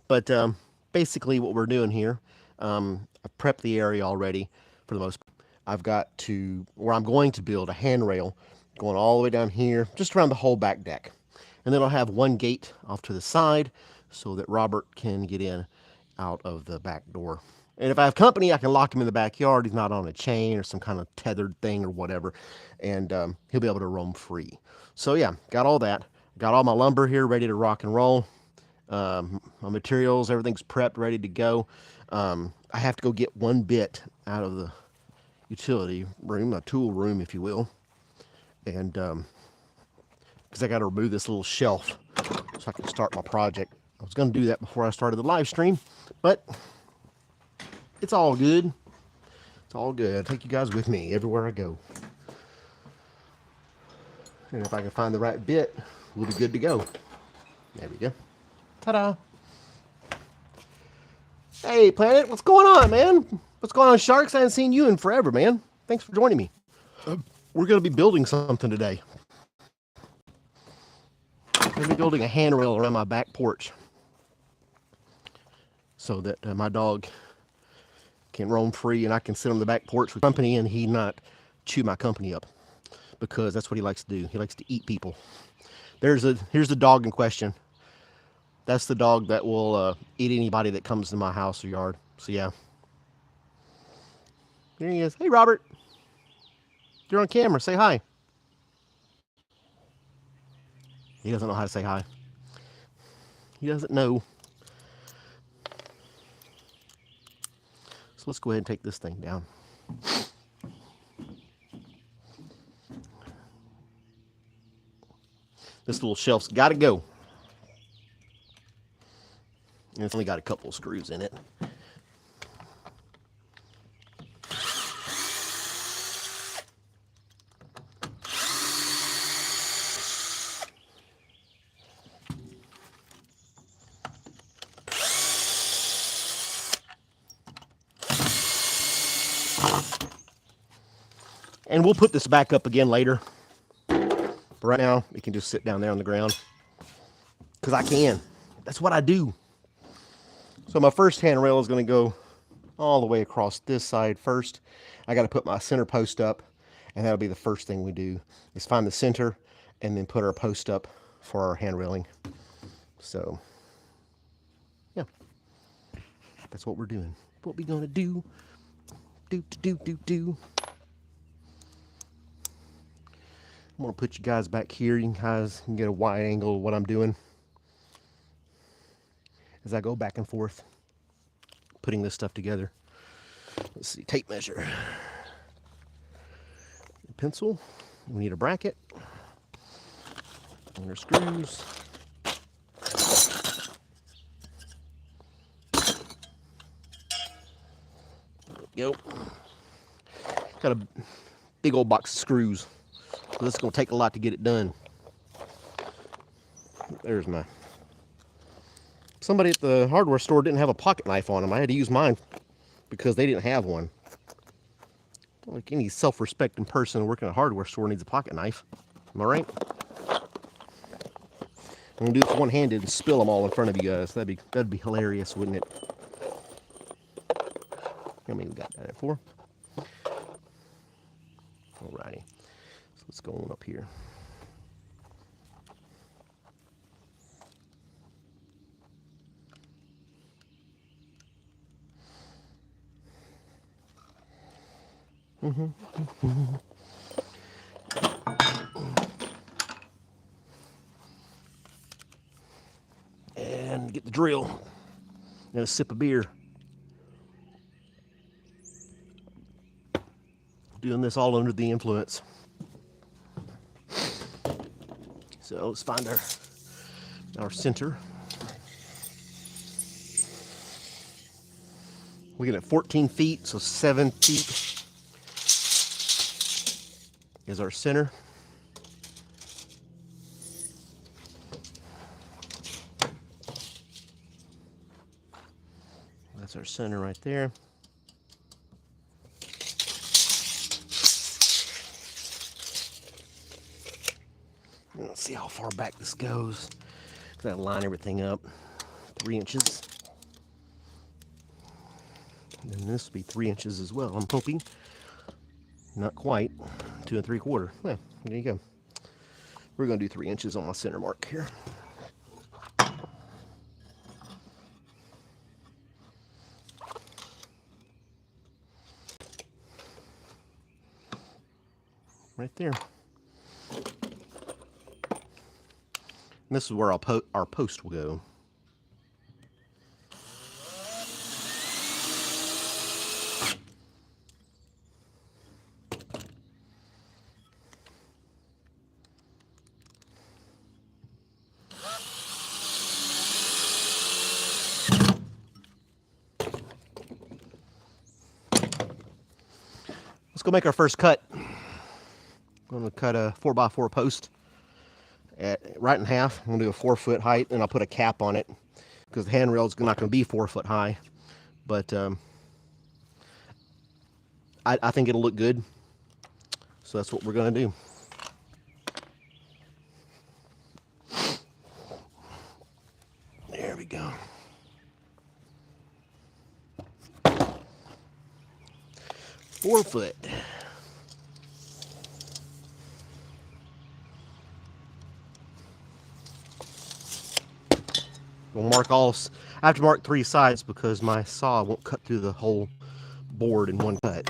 But basically, what we're doing here, I prepped the area already for the most part. I've got to where I'm going to build a handrail going all the way down here, just around the whole back deck. And then I'll have one gate off to the side so that Robert can get in out of the back door. And if I have company, I can lock him in the backyard. He's not on a chain or some kind of tethered thing or whatever. And he'll be able to roam free. So, yeah, got all that. Got all my lumber here ready to rock and roll. My materials, everything's prepped, ready to go. I have to go get one bit out of the utility room, a tool room, if you will. And because I got to remove this little shelf so I can start my project. I was going to do that before I started the live stream, but it's all good. It's all good. I take you guys with me everywhere I go. And if I can find the right bit, we'll be good to go. There we go. Ta-da. Hey, Planet, what's going on, man? What's going on, Sharks? I haven't seen you in forever, man. Thanks for joining me. We're going to be building something today. I'm going to be building a handrail around my back porch so that my dog can roam free and I can sit on the back porch with company and he not chew my company up, because that's what he likes to do. He likes to eat people. Here's the dog in question. That's the dog that will eat anybody that comes to my house or yard. So yeah. There he is. Hey, Robert. You're on camera. Say hi. He doesn't know how to say hi. He doesn't know. So let's go ahead and take this thing down. This little shelf's got to go. And it's only got a couple of screws in it. And we'll put this back up again later. But right now, it can just sit down there on the ground. Because I can. That's what I do. So my first handrail is going to go all the way across this side first. I got to put my center post up. And that'll be the first thing we do, is find the center and then put our post up for our hand railing. So, yeah. That's what we're doing. What we going to do. Do. I'm going to put you guys back here. You guys can get a wide angle of what I'm doing as I go back and forth putting this stuff together. Let's see, tape measure. Pencil. We need a bracket. And our screws. There we go. Got a big old box of screws. So this is going to take a lot to get it done. There's my... Somebody at the hardware store didn't have a pocket knife on them. I had to use mine because they didn't have one. Like any self-respecting person working at a hardware store needs a pocket knife. Am I right? I'm going to do this one-handed and spill them all in front of you guys. That'd be hilarious, wouldn't it? I mean, we got that at 4. Alrighty. So let's go on up here. And get the drill and a sip of beer. Doing this all under the influence. So let's find our center. We're at 14 feet, so 7 feet is our center. That's our center right there. Let's see how far back this goes. Gotta line everything up. 3 inches. And this will be 3 inches as well, I'm hoping. Not quite. 2 3/4. Yeah, there you go. We're going to do 3 inches on my center mark here. Right there. And this is where our post will go. Let's go make our first cut. I'm going to cut a 4x4 post right in half. I'm going to do a 4-foot height, and I'll put a cap on it because the handrail is not going to be 4 foot high. But I think it'll look good. So that's what we're going to do. There we go. 4 foot. We'll mark all. I have to mark 3 sides because my saw won't cut through the whole board in one cut.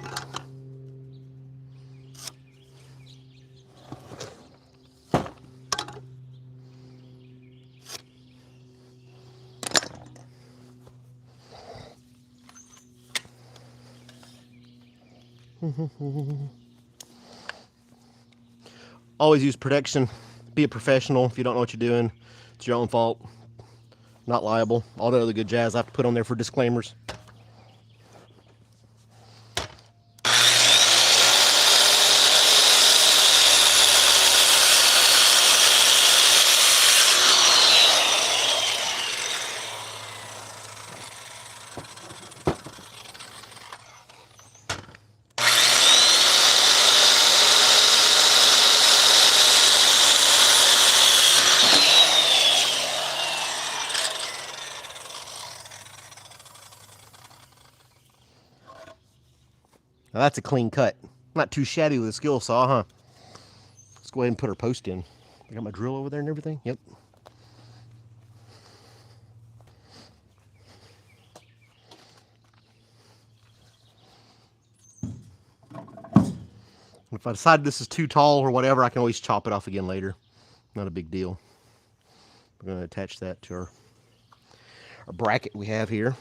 Always use protection. Be a professional. If you don't know what you're doing, it's your own fault. Not liable. All the other good jazz I have to put on there for disclaimers. Now that's a clean cut. Not too shabby with a skill saw, huh? Let's go ahead and put our post in. I got my drill over there and everything. Yep. If I decide this is too tall or whatever, I can always chop it off again later. Not a big deal. We're going to attach that to our bracket we have here.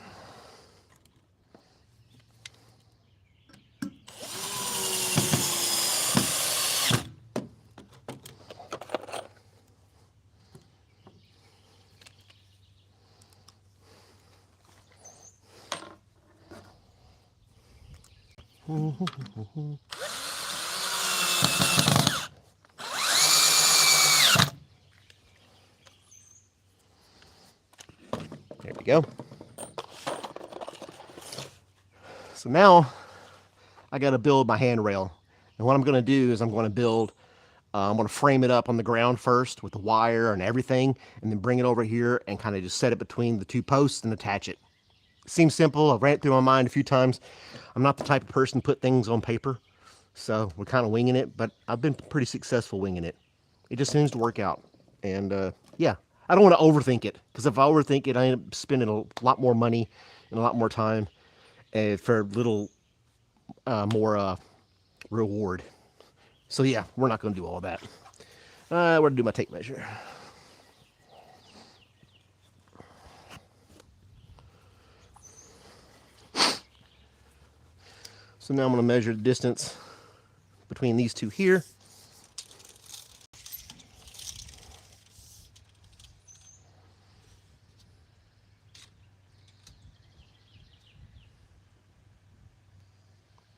There we go. So now I got to build my handrail. And what I'm going to do is I'm going to frame it up on the ground first with the wire and everything, and then bring it over here and kind of just set it between the 2 posts and attach it. Seems simple. I've ran it through my mind a few times. I'm not the type of person to put things on paper, so we're kind of winging it, but I've been pretty successful winging it. It just seems to work out. And yeah, I don't want to overthink it, because if I overthink it, I end up spending a lot more money and a lot more time for a little more reward. So yeah, we're not going to do all of that. We're going to do my tape measure. So now I'm going to measure the distance between these 2 here.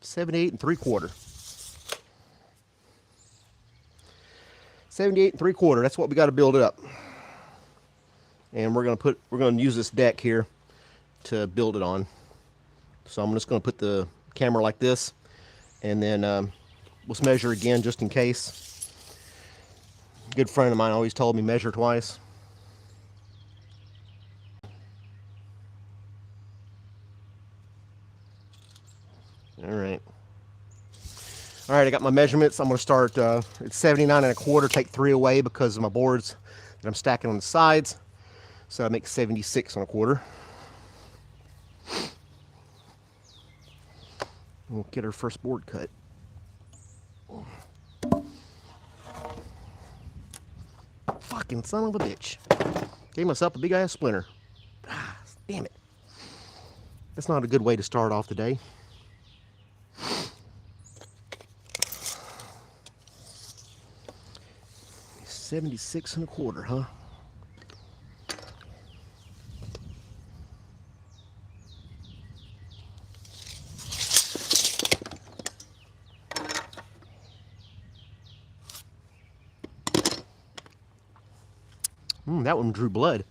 $78 3/4. 78 3/4. That's what we got to build it up. And we're going to use this deck here to build it on. So I'm just going to put the camera like this, and then let's measure again just in case. A good friend of mine always told me measure twice. All right. All right, I got my measurements. I'm going to start at 79 and a quarter, take 3 away because of my boards that I'm stacking on the sides. So I make 76 and a quarter. We'll get our first board cut. Fucking son of a bitch. Gave myself a big ass splinter. Ah, damn it. That's not a good way to start off the day. 76 and a quarter, huh? That one drew blood.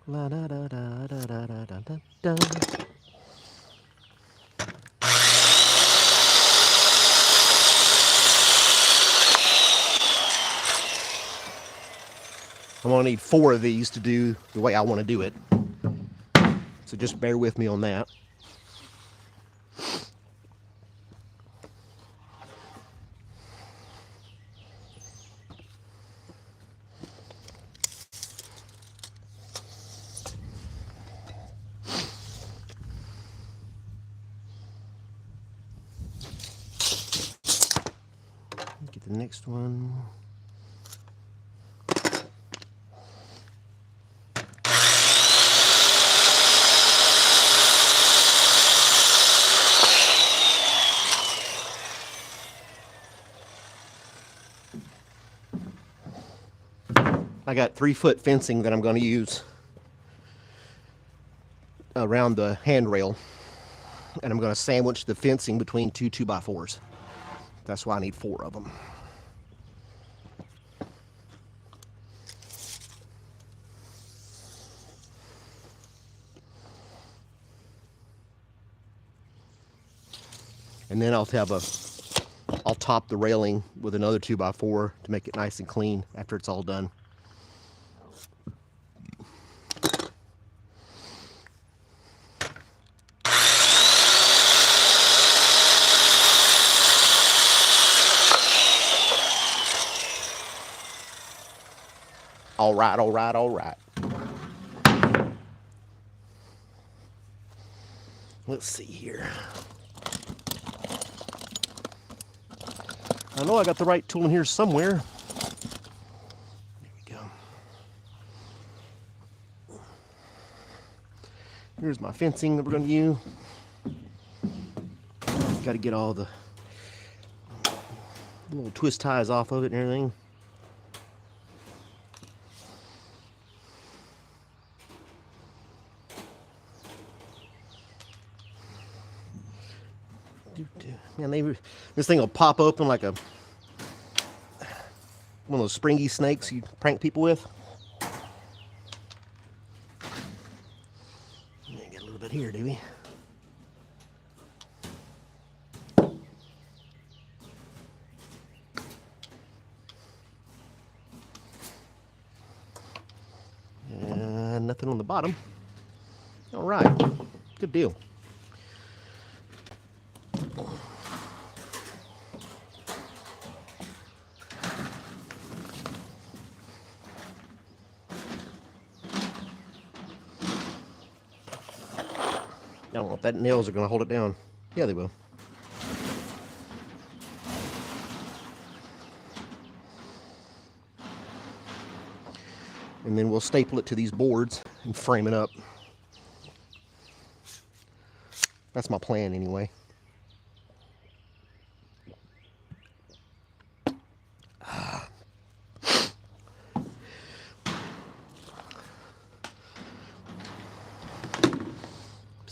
La da da da da da da da da. I'm gonna need 4 of these to do the way I want to do it. So just bear with me on that. Get the next one. I got 3-foot fencing that I'm going to use around the handrail, and I'm going to sandwich the fencing between 2 2x4s. That's why I need 4 of them. And then I'll top the railing with another 2x4 to make it nice and clean after it's all done. All right, all right, all right. Let's see here. I know I got the right tool in here somewhere. There we go. Here's my fencing that we're going to use. Got to get all the little twist ties off of it and everything. Man, this thing will pop open like one of those springy snakes you prank people with. Get a little bit here, do we? And nothing on the bottom. All right, good deal. I don't know if that nails are going to hold it down. Yeah, they will. And then we'll staple it to these boards and frame it up. That's my plan anyway.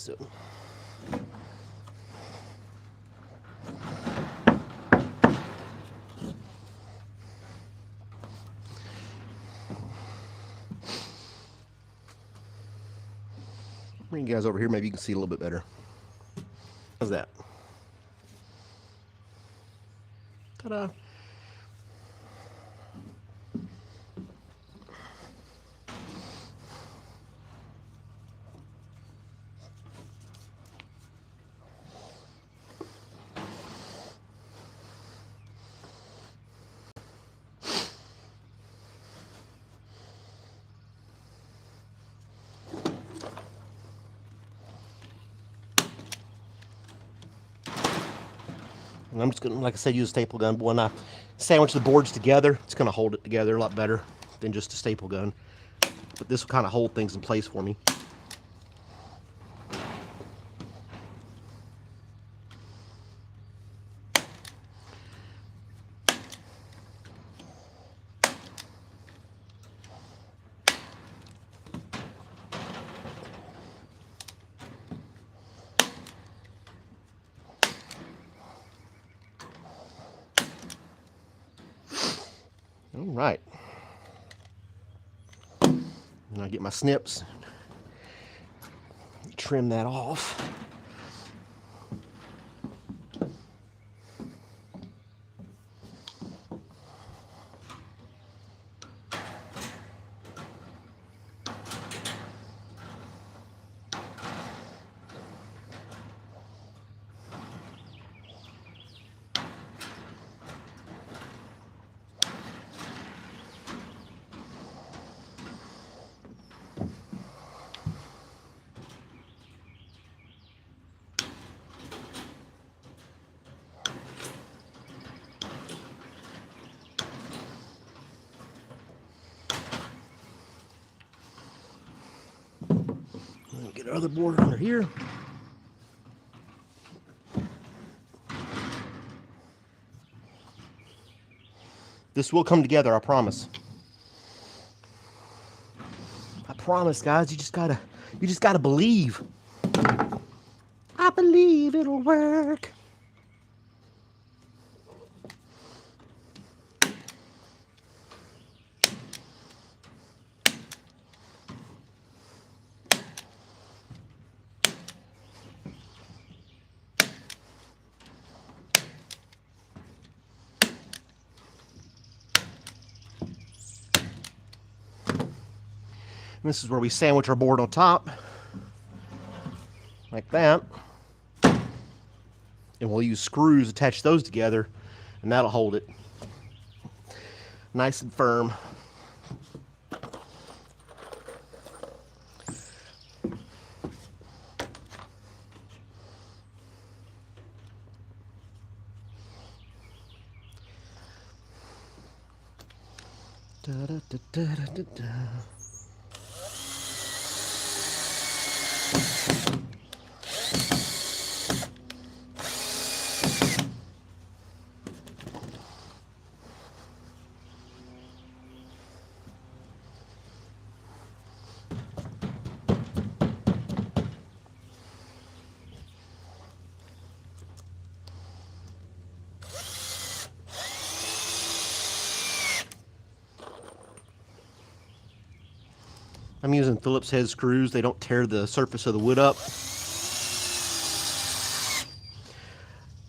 So bring you guys over here, maybe you can see a little bit better. How's that? Ta-da. And I'm just gonna, like I said, use a staple gun. But when I sandwich the boards together, it's gonna hold it together a lot better than just a staple gun. But this will kind of hold things in place for me. All right. And I get my snips, trim that off. Get our other board under here. This will come together, I promise. I promise, guys. You just gotta believe. I believe it'll work. And this is where we sandwich our board on top, like that. And we'll use screws, attach those together, and that'll hold it nice and firm. Da, da, da, da, da, da. I'm using Phillips head screws. They don't tear the surface of the wood up.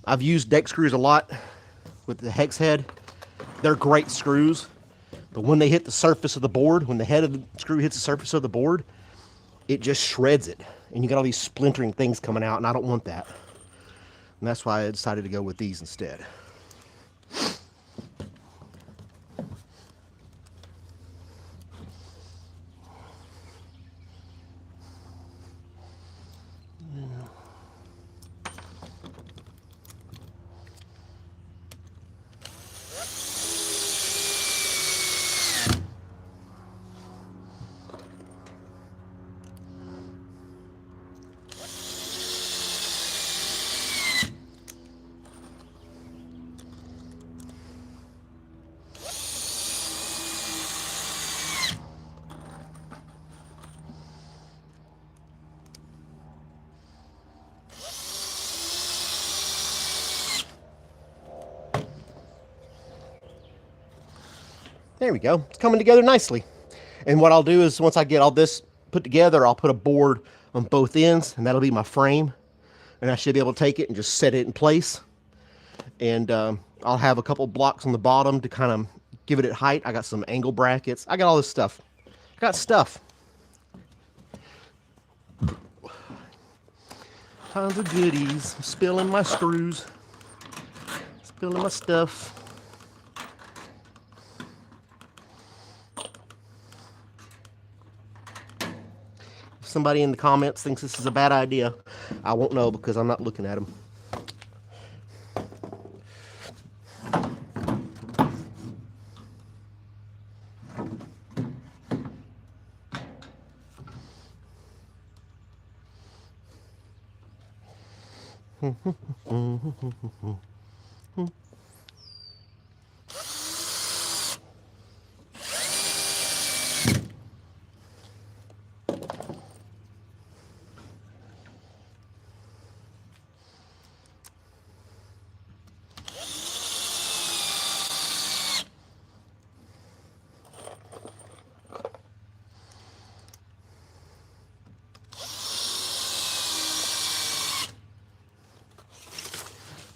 I've used deck screws a lot with the hex head. They're great screws, but when they hit the surface of the board, when the head of the screw hits the surface of the board, it just shreds it. And you got all these splintering things coming out, and I don't want that. And that's why I decided to go with these instead. There we go. It's coming together nicely. And what I'll do is once I get all this put together, I'll put a board on both ends, and that'll be my frame. And I should be able to take it and just set it in place. And I'll have a couple blocks on the bottom to kind of give it height. I got some angle brackets. I got all this stuff. I got stuff. Tons of goodies. I'm spilling my screws. Spilling my stuff. If somebody in the comments thinks this is a bad idea, I won't know because I'm not looking at them.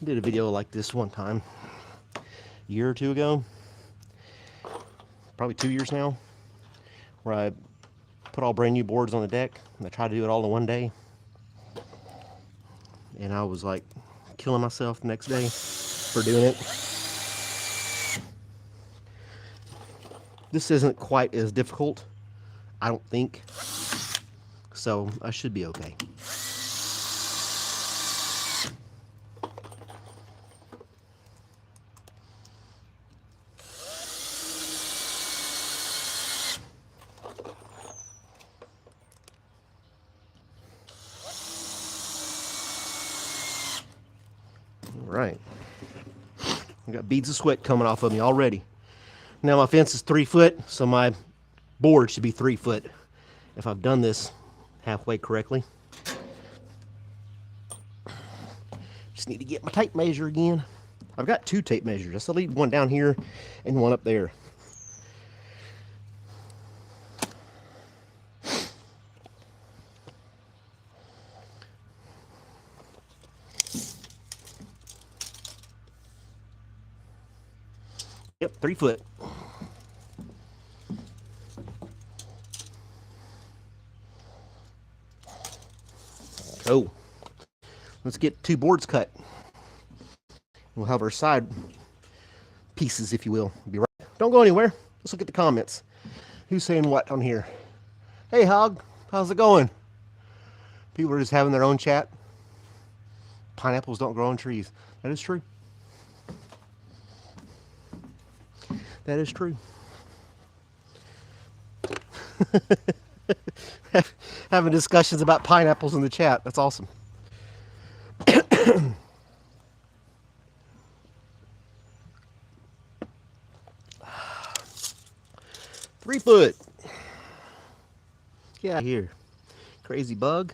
Did a video like this one time, a year or two ago, probably 2 years now, where I put all brand new boards on the deck and I tried to do it all in one day. And I was like killing myself the next day for doing it. This isn't quite as difficult, I don't think, so I should be okay. Right. I got beads of sweat coming off of me already. Now my fence is 3 foot, so my board should be 3 foot if I've done this halfway correctly. Just need to get my tape measure again. I've got 2 tape measures. I still need one down here and one up there. Yep, 3 foot. Oh, let's get 2 boards cut. We'll have our side pieces, if you will. Be right. Don't go anywhere. Let's look at the comments. Who's saying what on here? Hey, Hog, how's it going? People are just having their own chat. Pineapples don't grow on trees. That is true. That is true. Having discussions about pineapples in the chat. That's awesome. 3 foot. Get out of here. Crazy bug.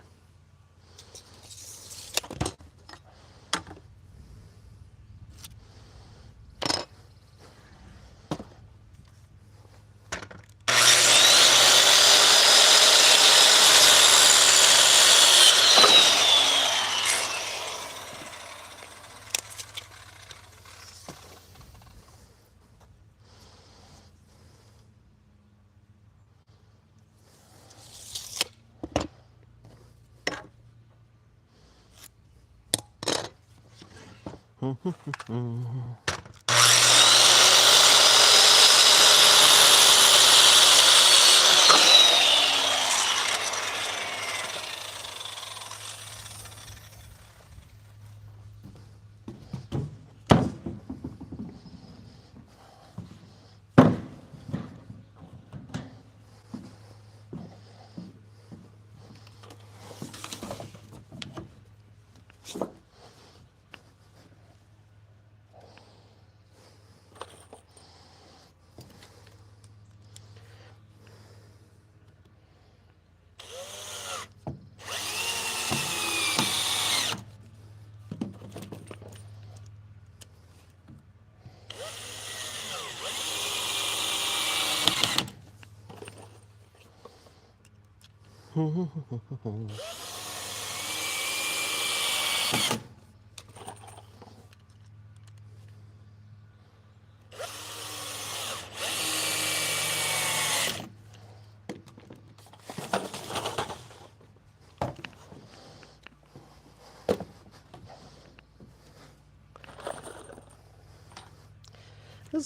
This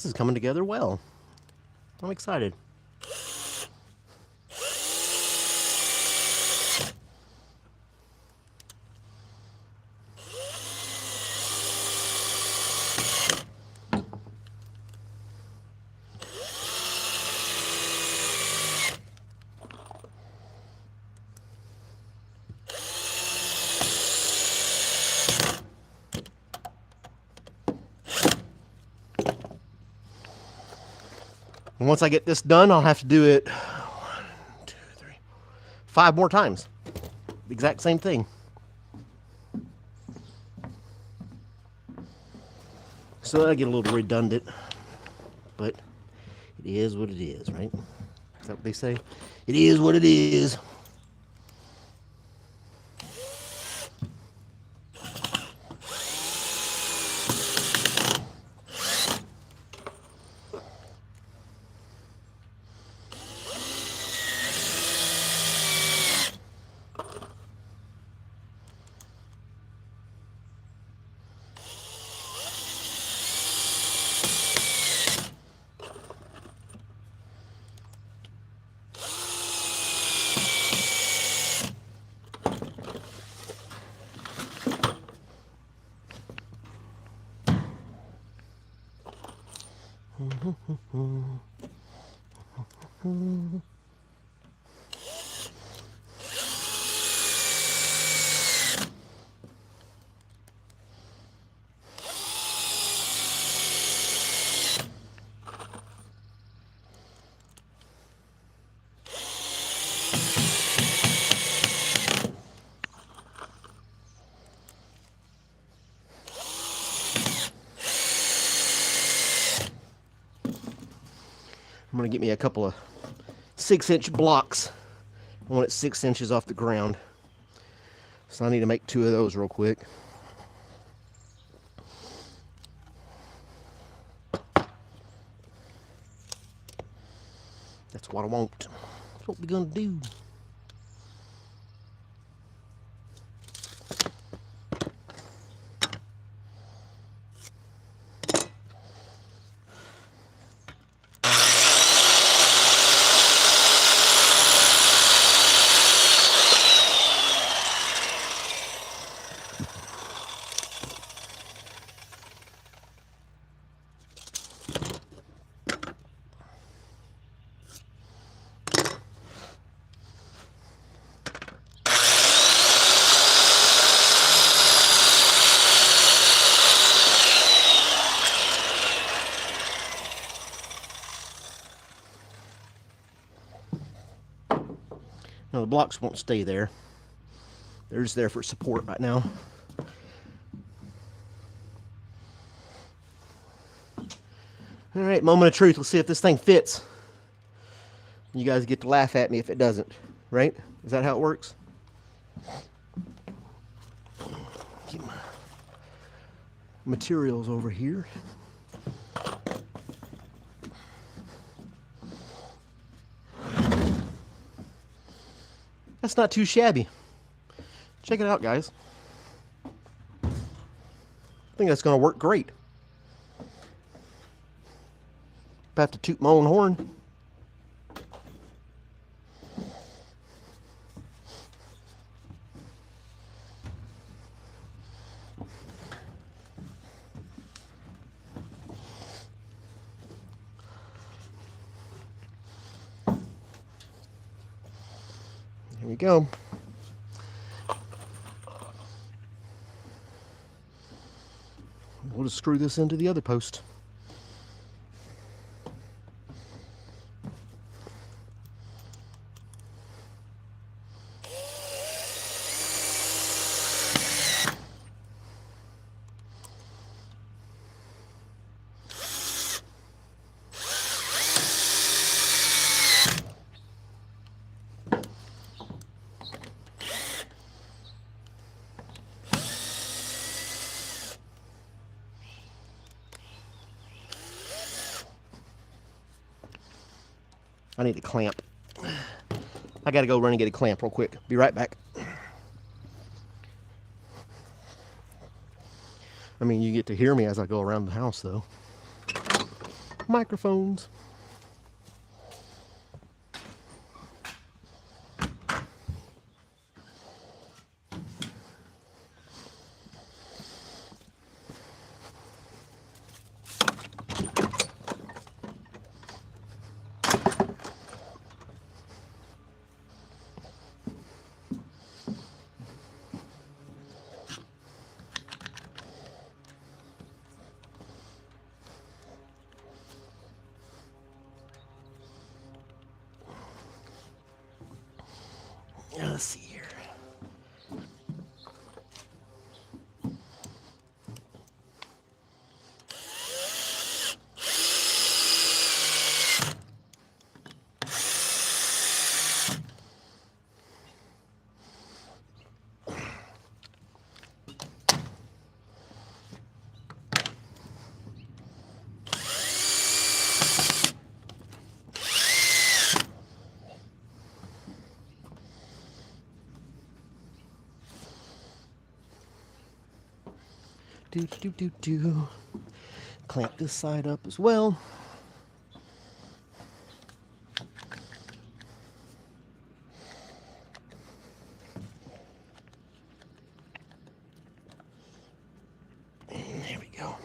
is coming together well. I'm excited. And once I get this done, I'll have to do it 1, 2, 3, 5 more times. The exact same thing. So I get a little redundant, but it is what it is, right? Is that what they say? It is what it is. I'm going to get me a couple of 6-inch blocks. I want it 6 inches off the ground. So I need to make 2 of those real quick. That's what I want. That's what we're going to do. Now the blocks won't stay there. They're just there for support right now. All right, moment of truth. Let's see if this thing fits. You guys get to laugh at me if it doesn't, right? Is that how it works? Get my materials over here. That's not too shabby. Check it out, guys. I think that's going to work great. About to toot my own horn. Here we go. We'll just screw this into the other post. I need a clamp. I gotta go run and get a clamp real quick. Be right back. I mean, you get to hear me as I go around the house, though. Microphones. Let's see here. Do. Clamp this side up as well. There we go.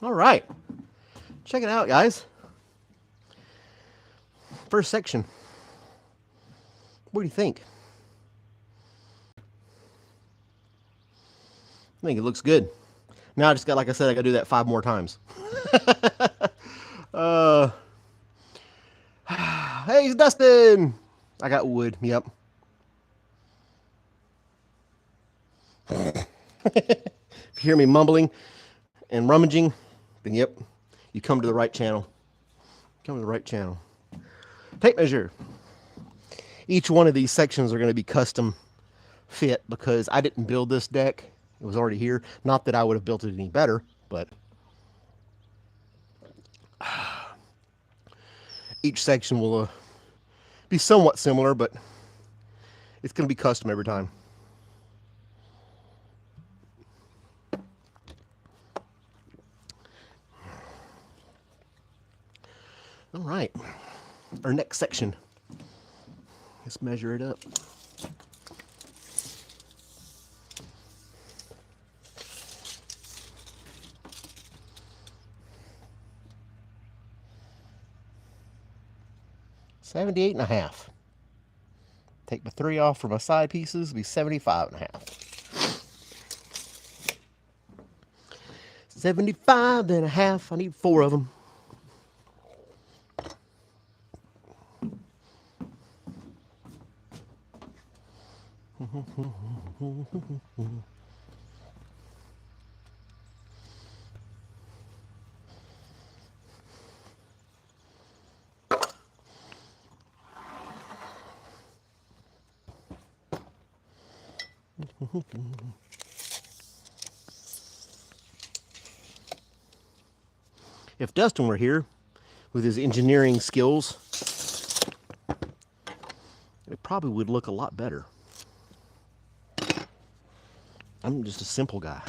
All right. Check it out, guys. First section. What do you think? I think it looks good. Now I just got, like I said, I got to do that 5 more times. Hey, it's Dustin. I got wood. Yep. If you hear me mumbling and rummaging, then yep, you come to the right channel. Come to the right channel. Tape measure. Each one of these sections are going to be custom fit because I didn't build this deck. It was already here. Not that I would have built it any better, but each section will be somewhat similar, but it's going to be custom every time. All right, our next section. Let's measure it up. $78.5. Take my 3 off for my side pieces, it'll be $75.5. 75.5. I need 4 of them. If Dustin were here with his engineering skills, it probably would look a lot better. I'm just a simple guy.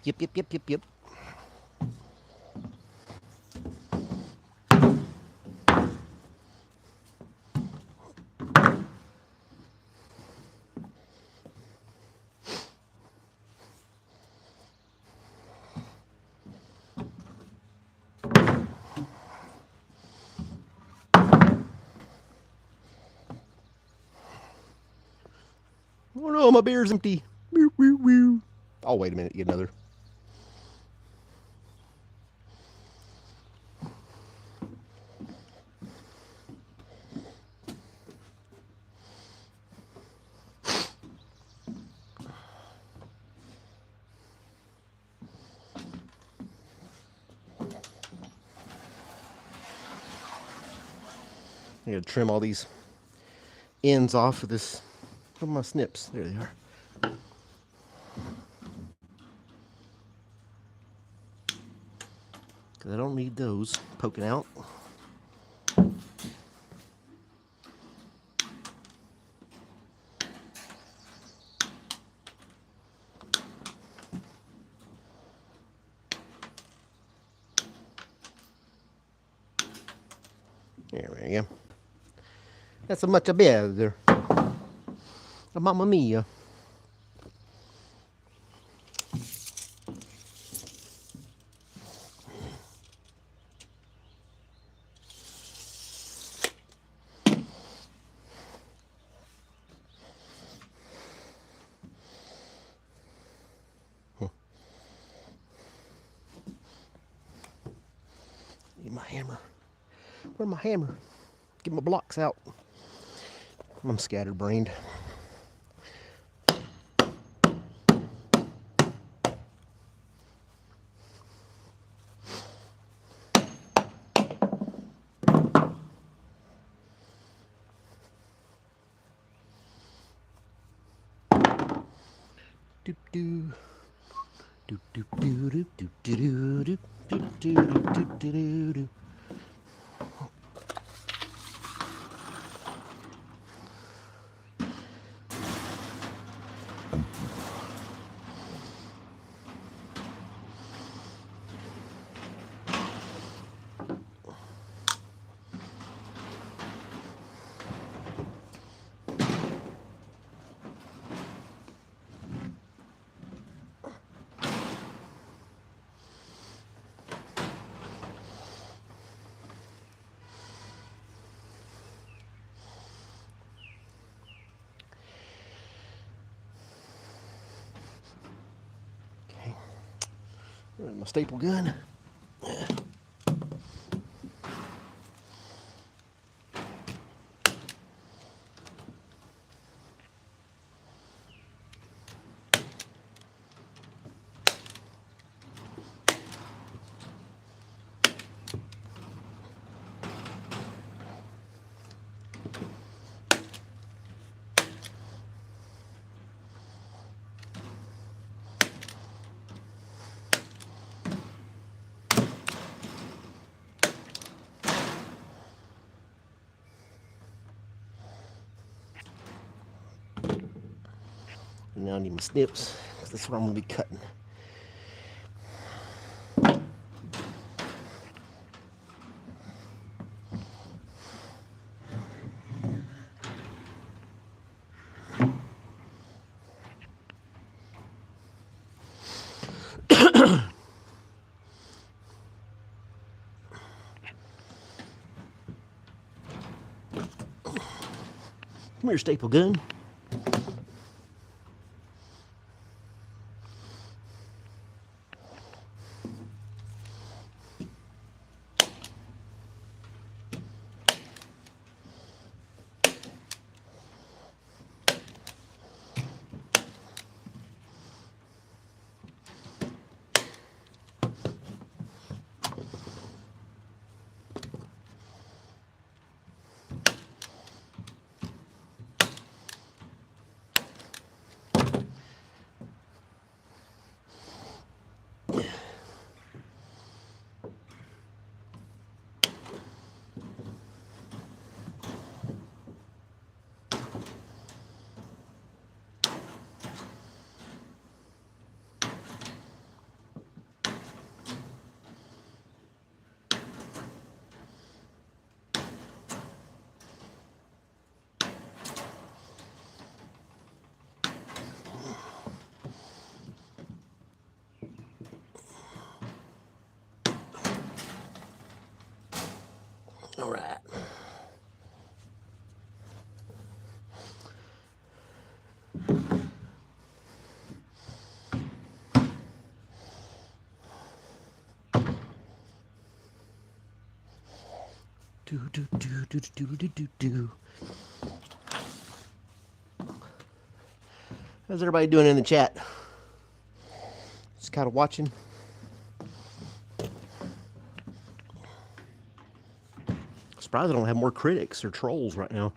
Yep, yep, yep, yep, yep. Oh no, my beer's empty. Woo, woo, woo. Oh, wait a minute, get another. I gotta trim all these ends off of this, of my snips. There they are. Because I don't need those poking out. There we go. That's a much better. Mamma mia. Need my hammer. Where's my hammer? Get my blocks out. I'm scatterbrained. Doop doo. Doop doop doo doop doop doo doo doop doop doo doop doo doo doo. Okay. There's my staple gun. And now I need my snips, because that's what I'm going to be cutting. Come here, staple gun. Do do do do do do do do. How's everybody doing in the chat? Just kind of watching. Surprised I don't have more critics or trolls right now.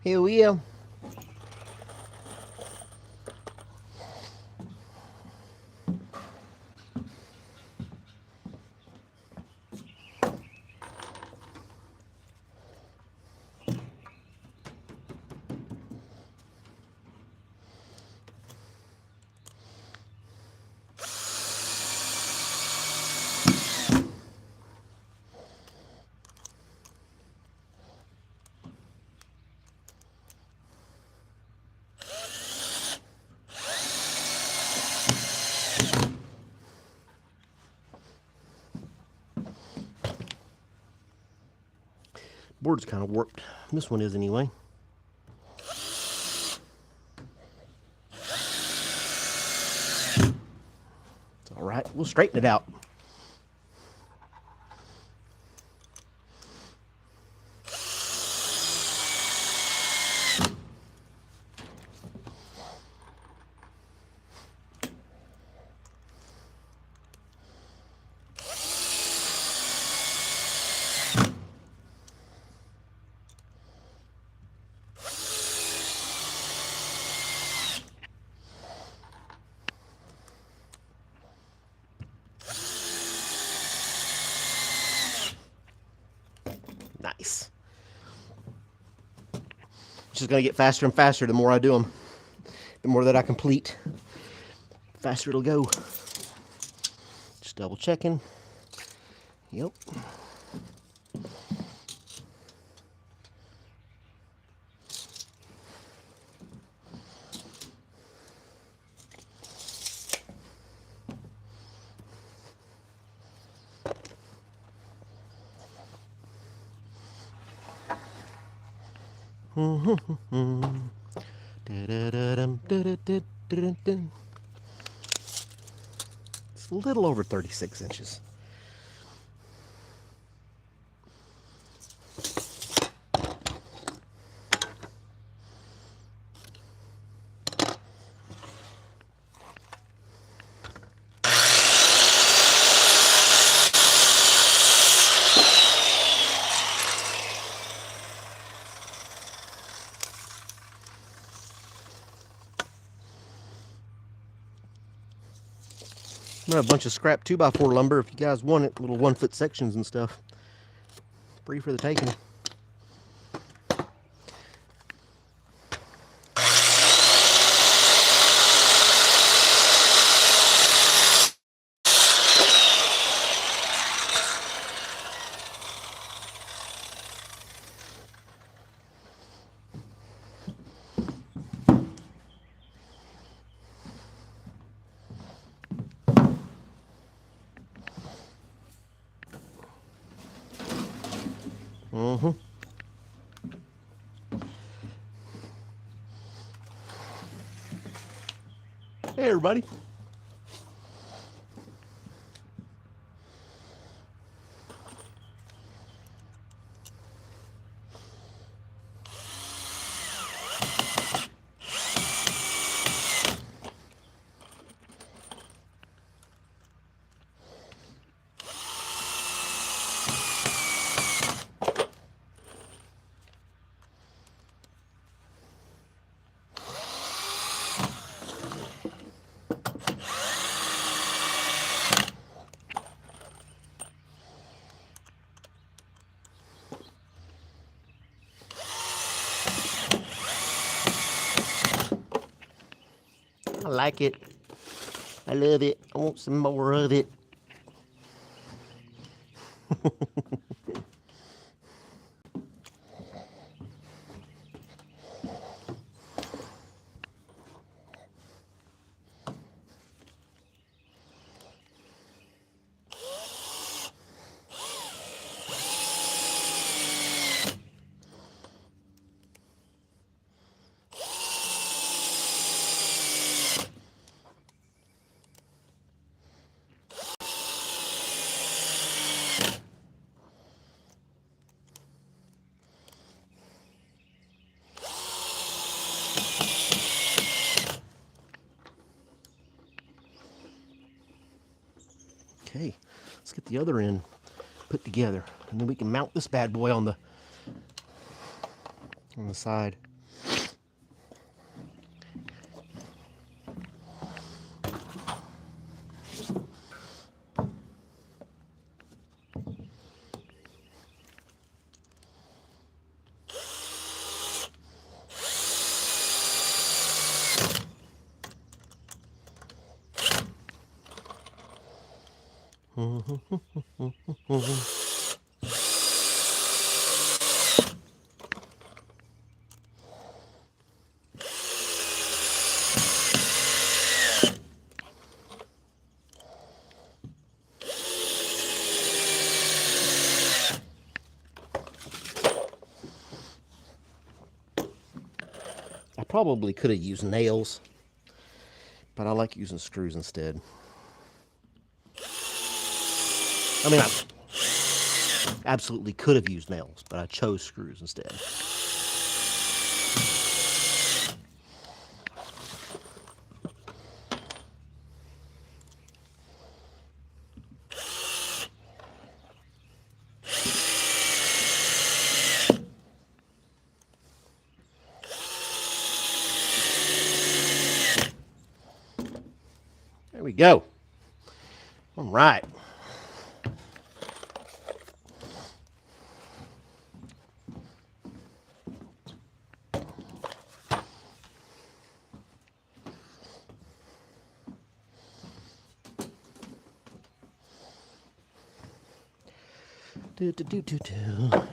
Here we are. Board's kind of warped. This one is anyway. It's all right. We'll straighten it out. Nice. It's just going to get faster and faster the more I do them. The more that I complete, the faster it'll go. Just double checking. Yep. It's a little over 36 inches. I have a bunch of scrap 2x4 lumber if you guys want it, little 1-foot sections and stuff. Free for the taking. Hey, everybody. I like it. I love it. I want some more of it. Okay, let's get the other end put together, and then we can mount this bad boy on the side. I probably could have used nails, but I like using screws instead. I mean, I absolutely could have used nails, but I chose screws instead. There we go. All right. Do, do, do, do, do.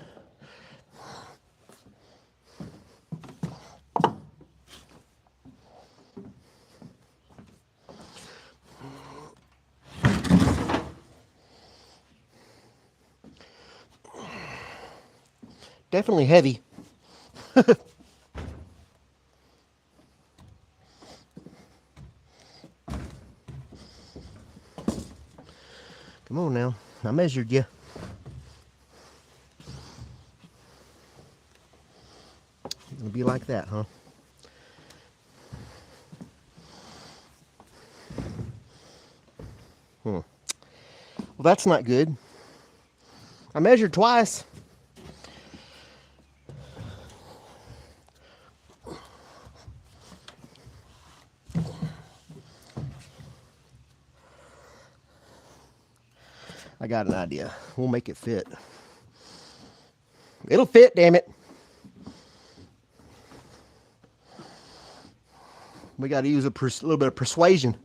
Definitely heavy. Come on now. I measured you. It's gonna be like that, huh? Well, that's not good. I measured twice. I got an idea. We'll make it fit. It'll fit, damn it. We got to use a little bit of persuasion.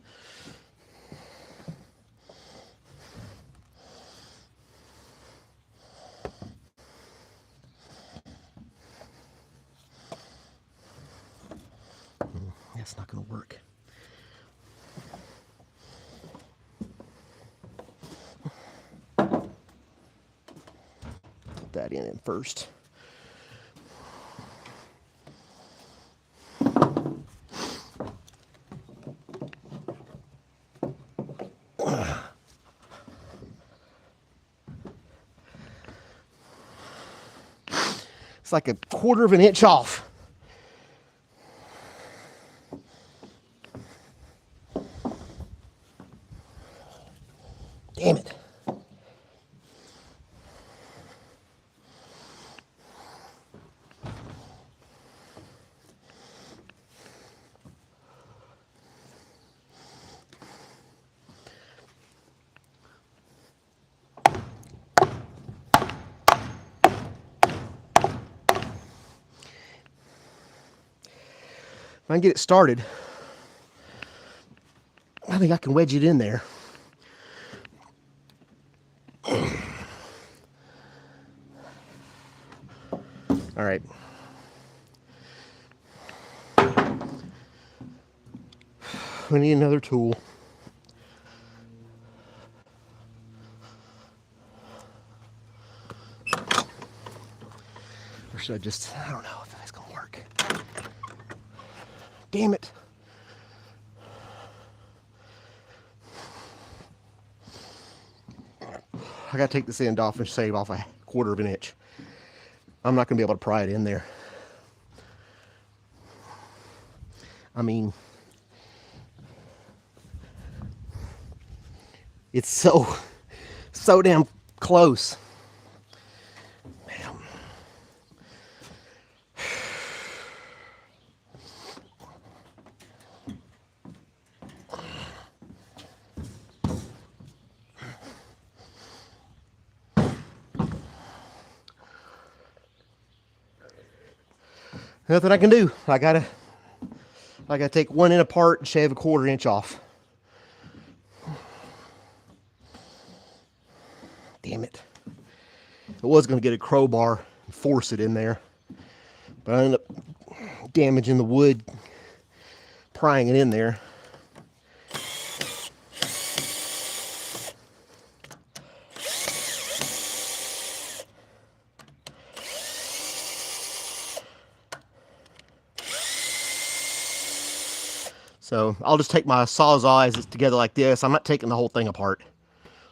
That's not going to work. that in first. It's like a 1/4 of an inch off. Damn it. If I can get it started, I think I can wedge it in there. All right. We need another tool. Or should I just, I don't know if that's gonna work. Damn it. I gotta take this end off and shave off a 1/4 of an inch. I'm not gonna be able to pry it in there. I mean, it's so damn close. Man. Nothing I can do. I gotta take one end apart and shave a 1/4 inch off. Damn it. I was going to get a crowbar and force it in there, but I ended up damaging the wood, prying it in there. So I'll just take my Sawzall together like this. I'm not taking the whole thing apart.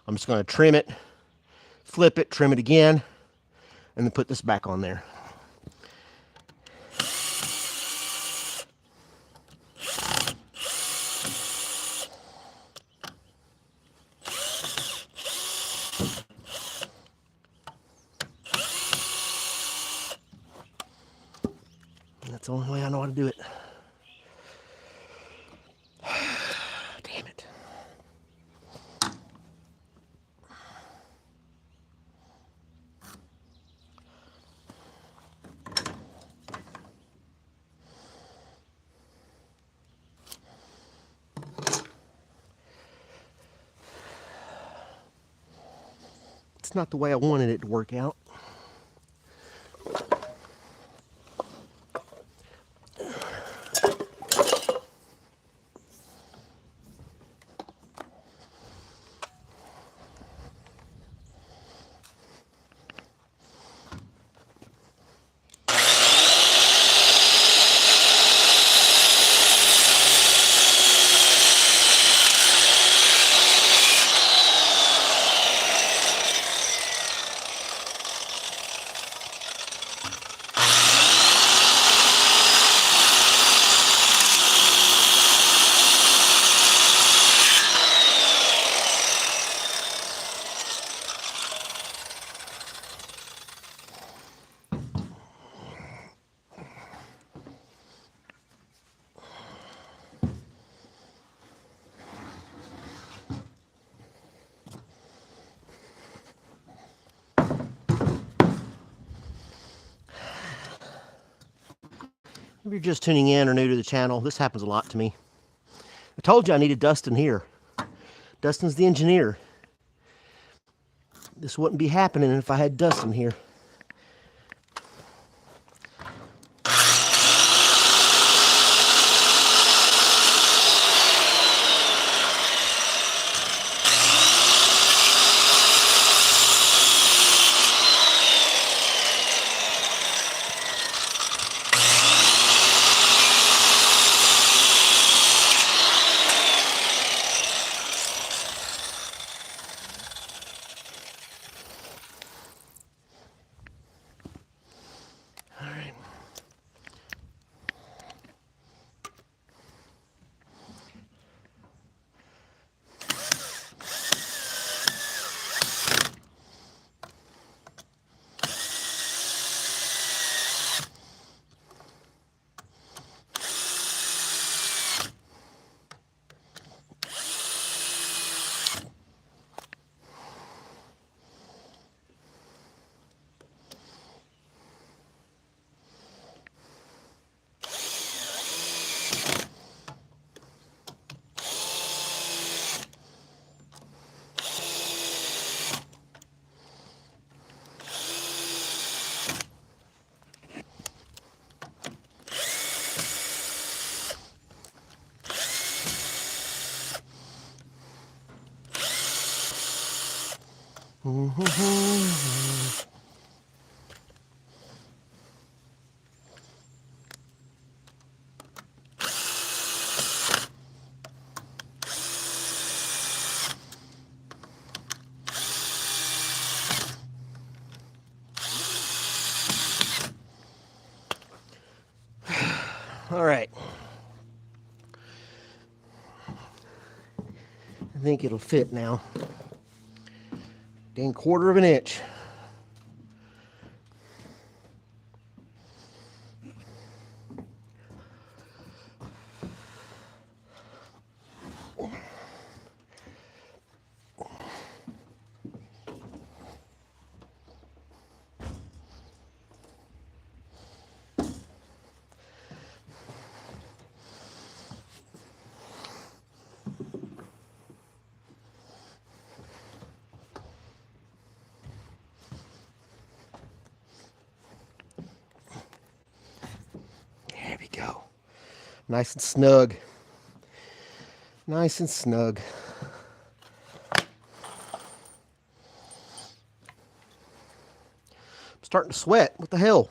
I'm just going to trim it, flip it, trim it again, and then put this back on there. And that's the only way I know how to do it. Damn it. It's not the way I wanted it to work out. If you're just tuning in or new to the channel, this happens a lot to me. I told you I needed Dustin here. Dustin's the engineer. This wouldn't be happening if I had Dustin here. All right. I think it'll fit now. Dang, 1/4 of an inch. There we go. Nice and snug. Nice and snug. I'm starting to sweat. What the hell?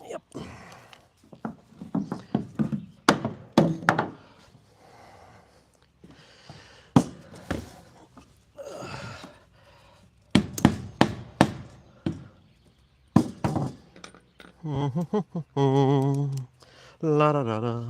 Yep. La da da da.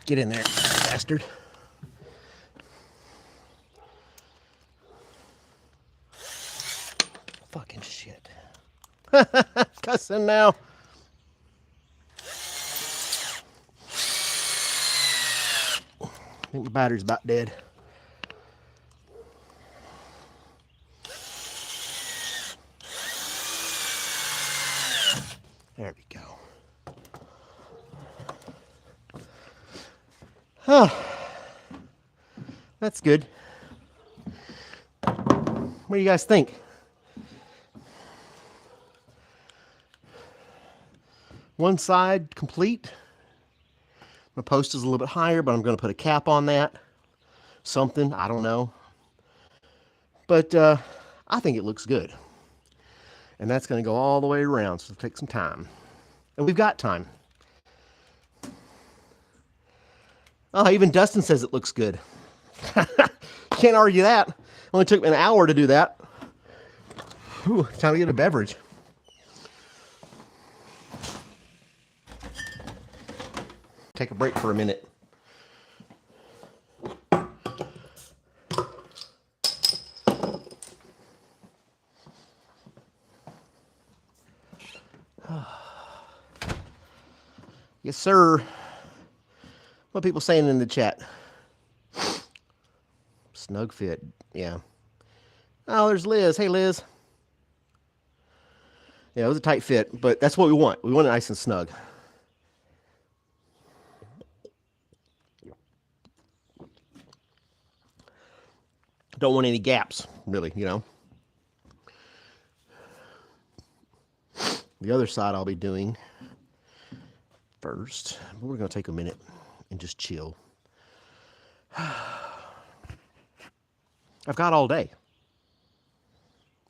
Get in there, bastard. Fucking shit. Cussing now. I think the battery's about dead. There we go. Oh, that's good. What do you guys think? One side complete. My post is a little bit higher, but I'm going to put a cap on that. Something, I don't know. But I think it looks good. And that's going to go all the way around, so it'll take some time. And we've got time. Oh, even Dustin says it looks good. Can't argue that. Only took me an hour to do that. Ooh, time to get a beverage. Take a break for a minute. Yes, sir. What are people saying in the chat? Snug fit, yeah. Oh, there's Liz. Hey, Liz. Yeah, it was a tight fit, but that's what we want. We want it nice and snug. Don't want any gaps, really, you know. The other side I'll be doing first. We're going to take a minute and just chill. I've got all day.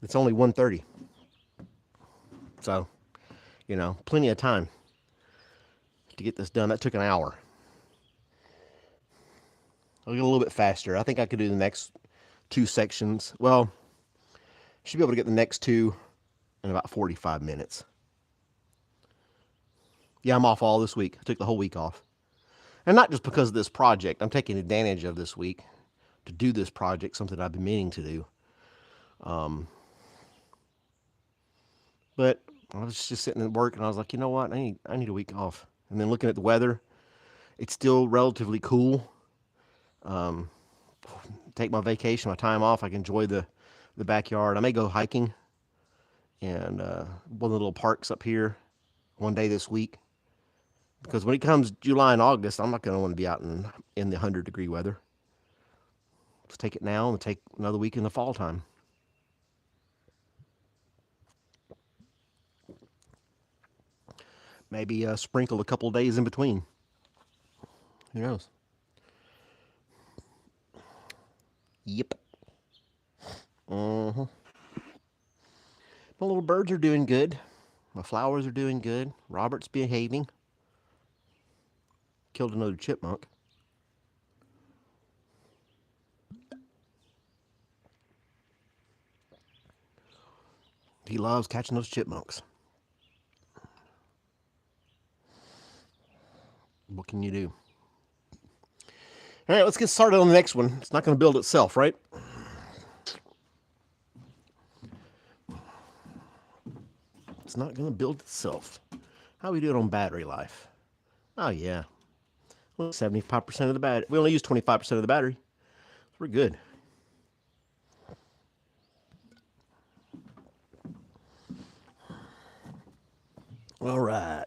It's only 1:30. So, you know, plenty of time to get this done. That took an hour. I'll get a little bit faster. I think I could do the next 2 sections. Well, should be able to get the next 2 in about 45 minutes. Yeah, I'm off all this week. I took the whole week off. And not just because of this project. I'm taking advantage of this week to do this project, something I've been meaning to do. But I was just sitting at work and I was like, you know what? I need a week off. And then looking at the weather, it's still relatively cool. Take my vacation, my time off. I can enjoy the backyard. I may go hiking and one of the little parks up here one day this week. Because when it comes July and August, I'm not going to want to be out in the 100-degree weather. Let's take it now and take another week in the fall time. Maybe sprinkle a couple of days in between. Who knows? Yep. My little birds are doing good. My flowers are doing good. Robert's behaving. Killed another chipmunk. He loves catching those chipmunks. What can you do? All right, let's get started on the next one. It's not going to build itself, right? It's not going to build itself. How are we doing on battery life? Oh, yeah. Well, 75% of the battery. We only use 25% of the battery. We're good. All right.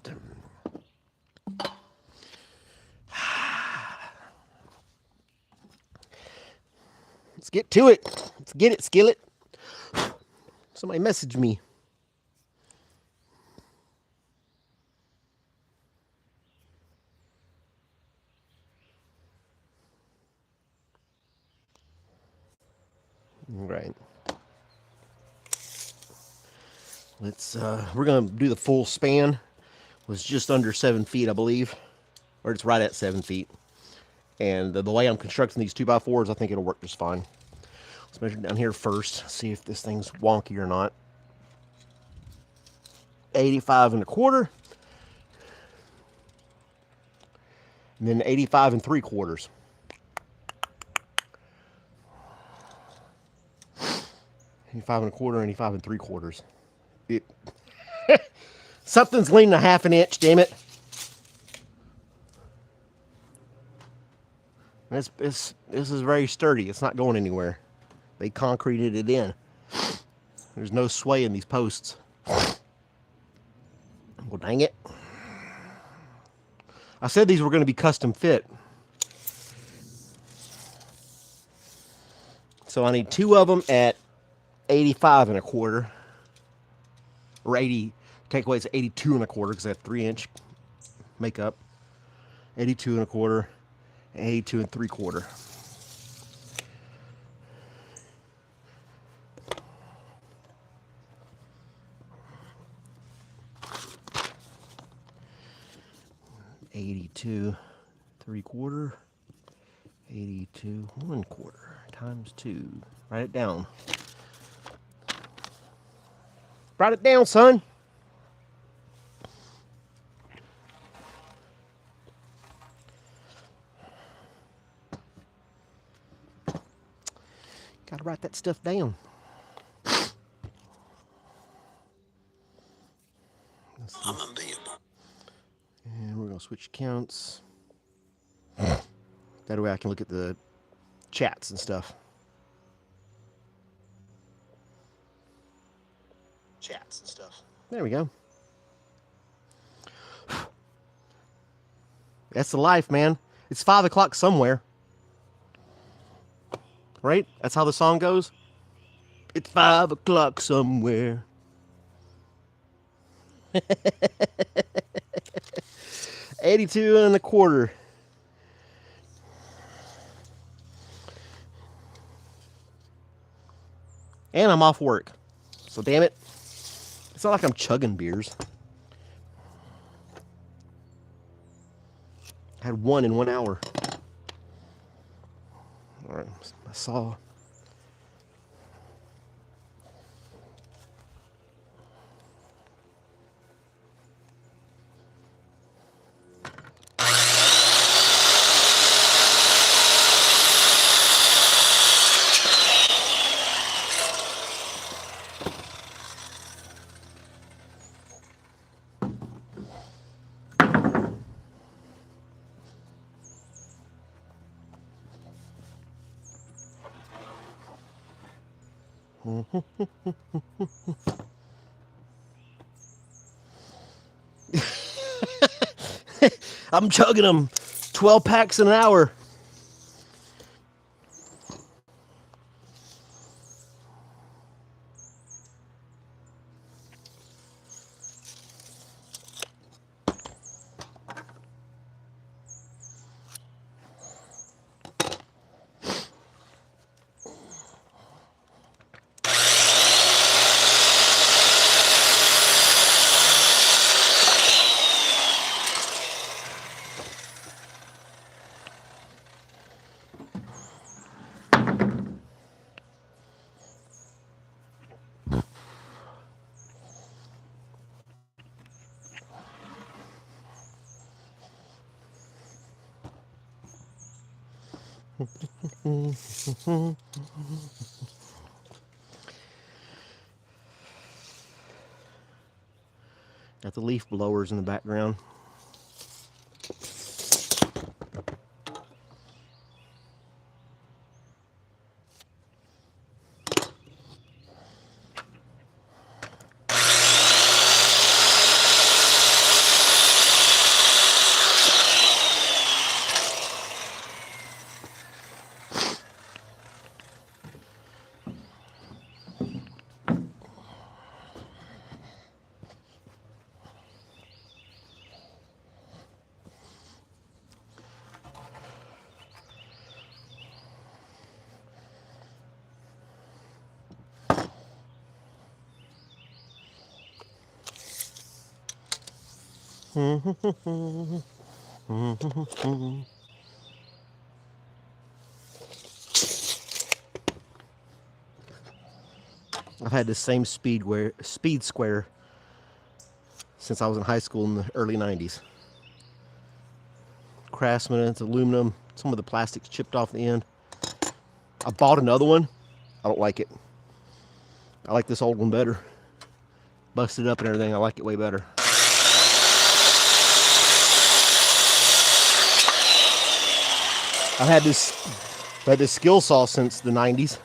Let's get to it. Let's get it, Skillet. Somebody messaged me. Right. We're going to do the full span. It was just under 7 feet, I believe. Or it's right at 7 feet. And the way I'm constructing these 2x4s, I think it'll work just fine. Let's measure down here first. See if this thing's wonky or not. 85 1/4. And then 85 3/4. 85 1/4, 85 3/4. Something's leaning a 1/2 inch, damn it. This is very sturdy. It's not going anywhere. They concreted it in. There's no sway in these posts. Well, dang it. I said these were going to be custom fit. So I need 2 of them at 85 1/4. Or 80. Take away, it's 82 1/4 because I have 3-inch makeup. 82 1/4. 82 3/4. $82 3/4, 82 1/4 times 2. Write it down. Write it down, son. Gotta write that stuff down. And we're gonna switch accounts. That way I can look at the chats and stuff. There we go. That's the life, man. It's 5 o'clock somewhere. right? That's how the song goes. It's 5 o'clock somewhere. 82 and a quarter. And I'm off work. So damn it. It's not like I'm chugging beers. I had one in 1 hour. All right, I saw. I'm chugging them 12 packs an hour. Got the leaf blowers in the background. I've had this same speed square since I was in high school in the early 90s. Craftsman, it's aluminum. Some of the plastic's chipped off the end. I bought another one. I don't like it. I like this old one better. Busted up and everything. I like it way better. I've had this skill saw since the 90s.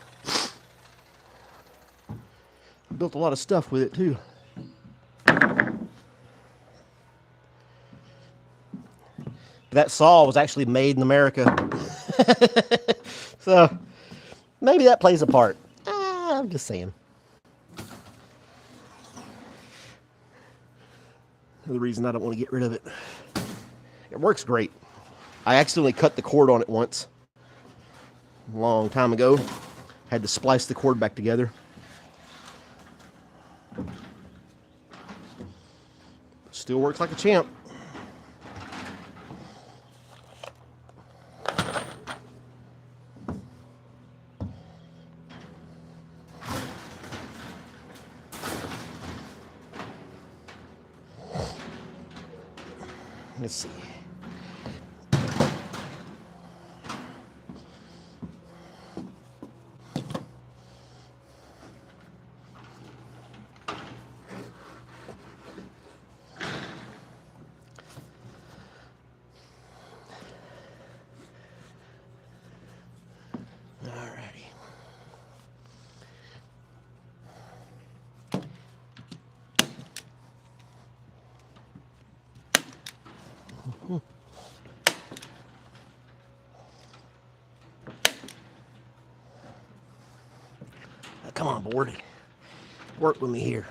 Built a lot of stuff with it too. That saw was actually made in America. So maybe that plays a part. I'm just saying. The reason I don't want to get rid of it. It works great. I accidentally cut the cord on it once. A long time ago. Had to splice the cord back together. Still works like a champ. Let's see. Alrighty. Come on, board. Work with me here.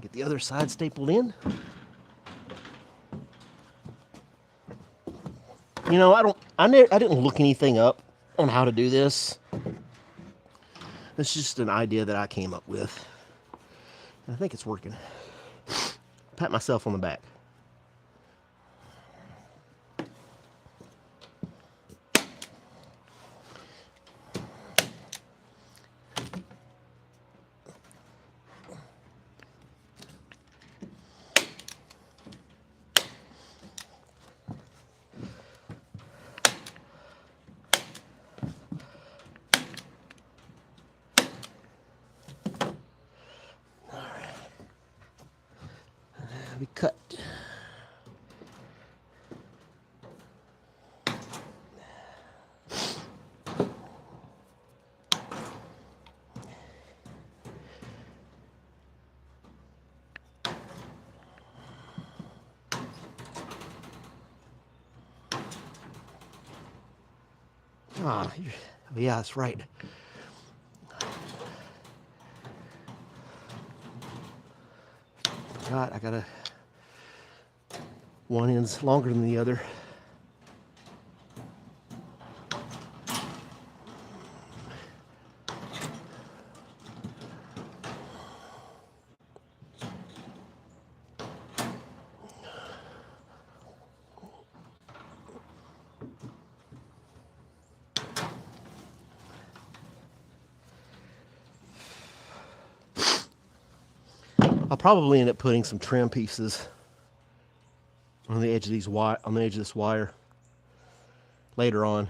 Get the other side stapled in. You know, I didn't look anything up on how to do this. It's just an idea that I came up with. I think it's working. Pat myself on the back. We cut. Ah, yeah, that's right. I gotta. One end's longer than the other. I'll probably end up putting some trim pieces on the edge of this wire later on.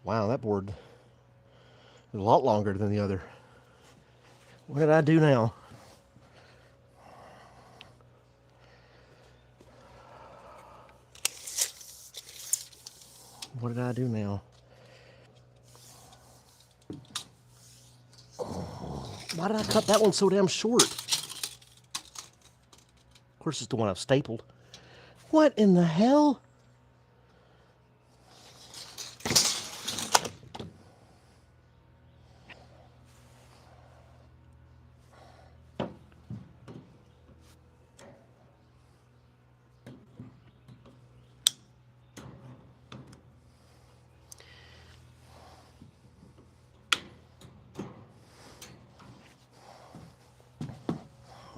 Wow, that board is a lot longer than the other. What did I do now? What did I do now? Why did I cut that one so damn short? Of course, it's the one I've stapled. What in the hell?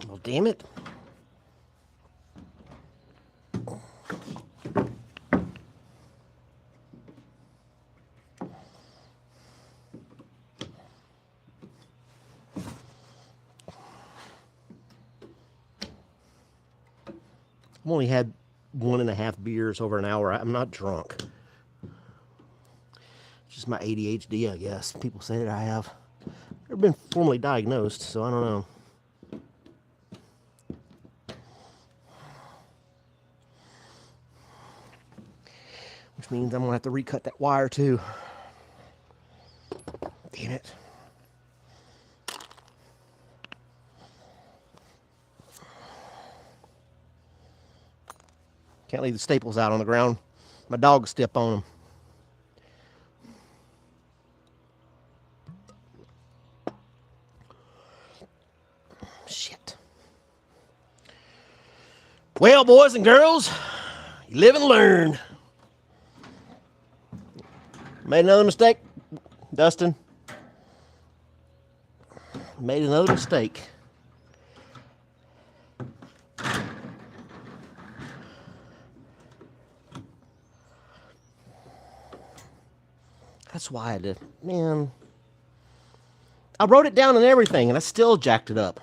Well, damn it. I've only had 1.5 beers over an hour. I'm not drunk. It's just my ADHD, I guess. People say that I have. Never been formally diagnosed, so I don't know. Which means I'm going to have to recut that wire too. Damn it. Can't leave the staples out on the ground. My dogs step on them. Shit. Well, boys and girls, you live and learn. Made another mistake, Dustin. Made another mistake. That's why I did. Man. I wrote it down and everything, and I still jacked it up.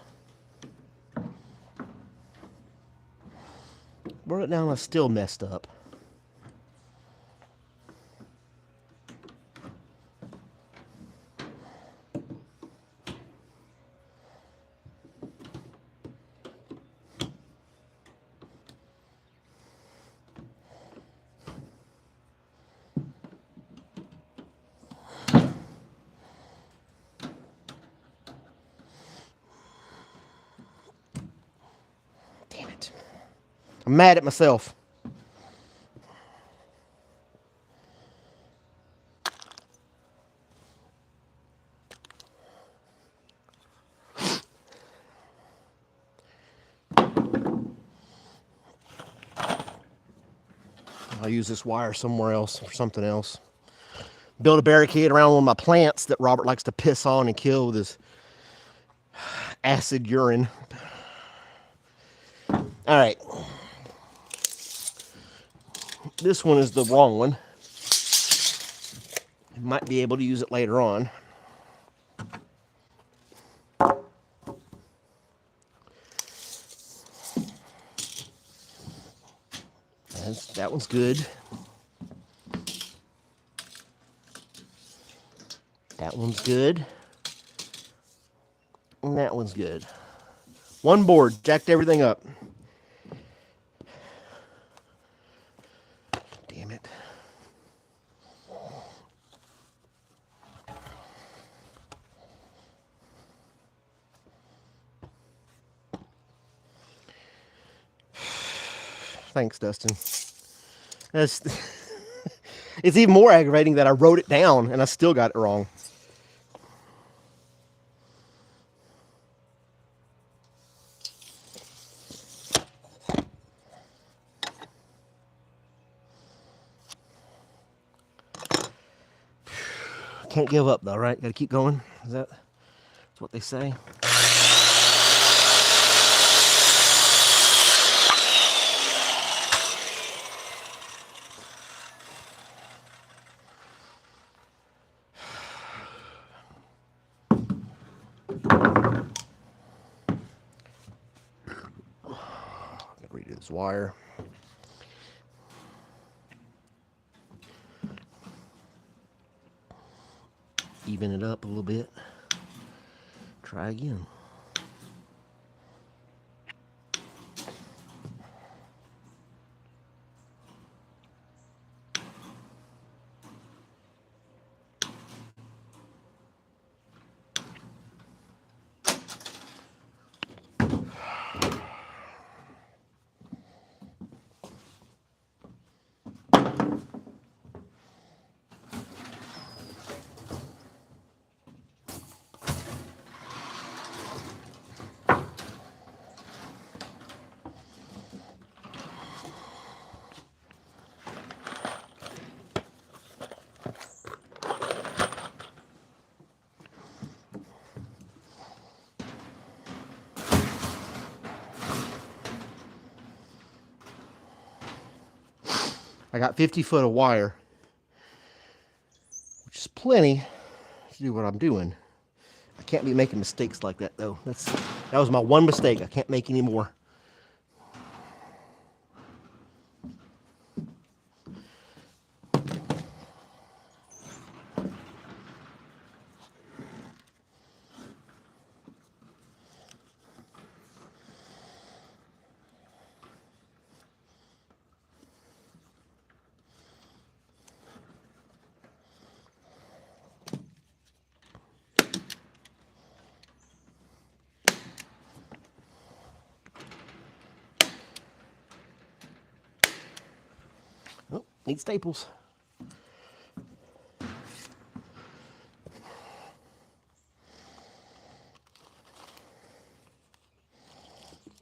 Wrote it down and I still messed up. I'm mad at myself. I'll use this wire somewhere else for something else. Build a barricade around one of my plants that Robert likes to piss on and kill with his acid urine. All right. This one is the wrong one. I might be able to use it later on. That one's good. That one's good. And that one's good. One board, jacked everything up. Damn it. Thanks, Dustin. That's it's even more aggravating that I wrote it down and I still got it wrong. Can't give up though, right? Gotta keep going. That's what they say? Redo this wire. Even it up a little bit. Try again. I got 50 foot of wire, which is plenty to do what I'm doing. I can't be making mistakes like that though. That was my one mistake. I can't make any more. Oh, need staples.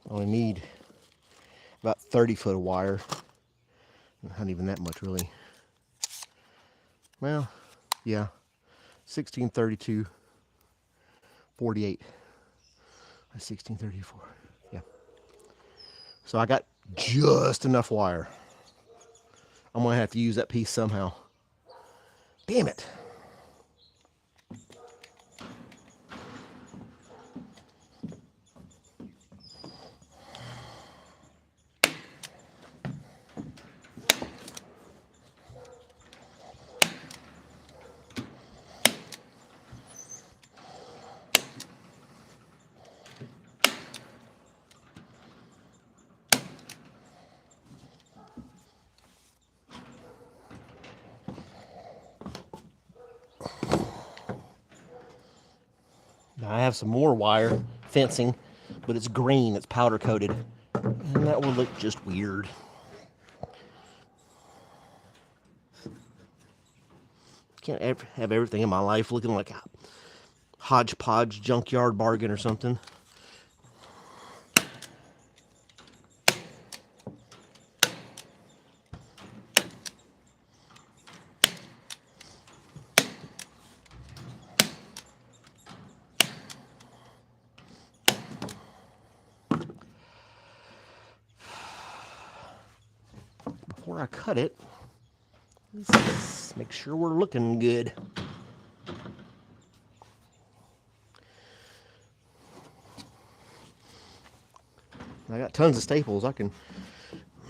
Only need about 30 foot of wire. Not even that much really. Well, yeah. 1632 48. 1634. Yeah. So I got just enough wire. I'm gonna have to use that piece somehow. Damn it. Now I have some more wire fencing, but it's green, it's powder coated. And that will look just weird. Can't have everything in my life looking like a hodgepodge junkyard bargain or something. Before I cut it, let's make sure we're looking good. I got tons of staples. I can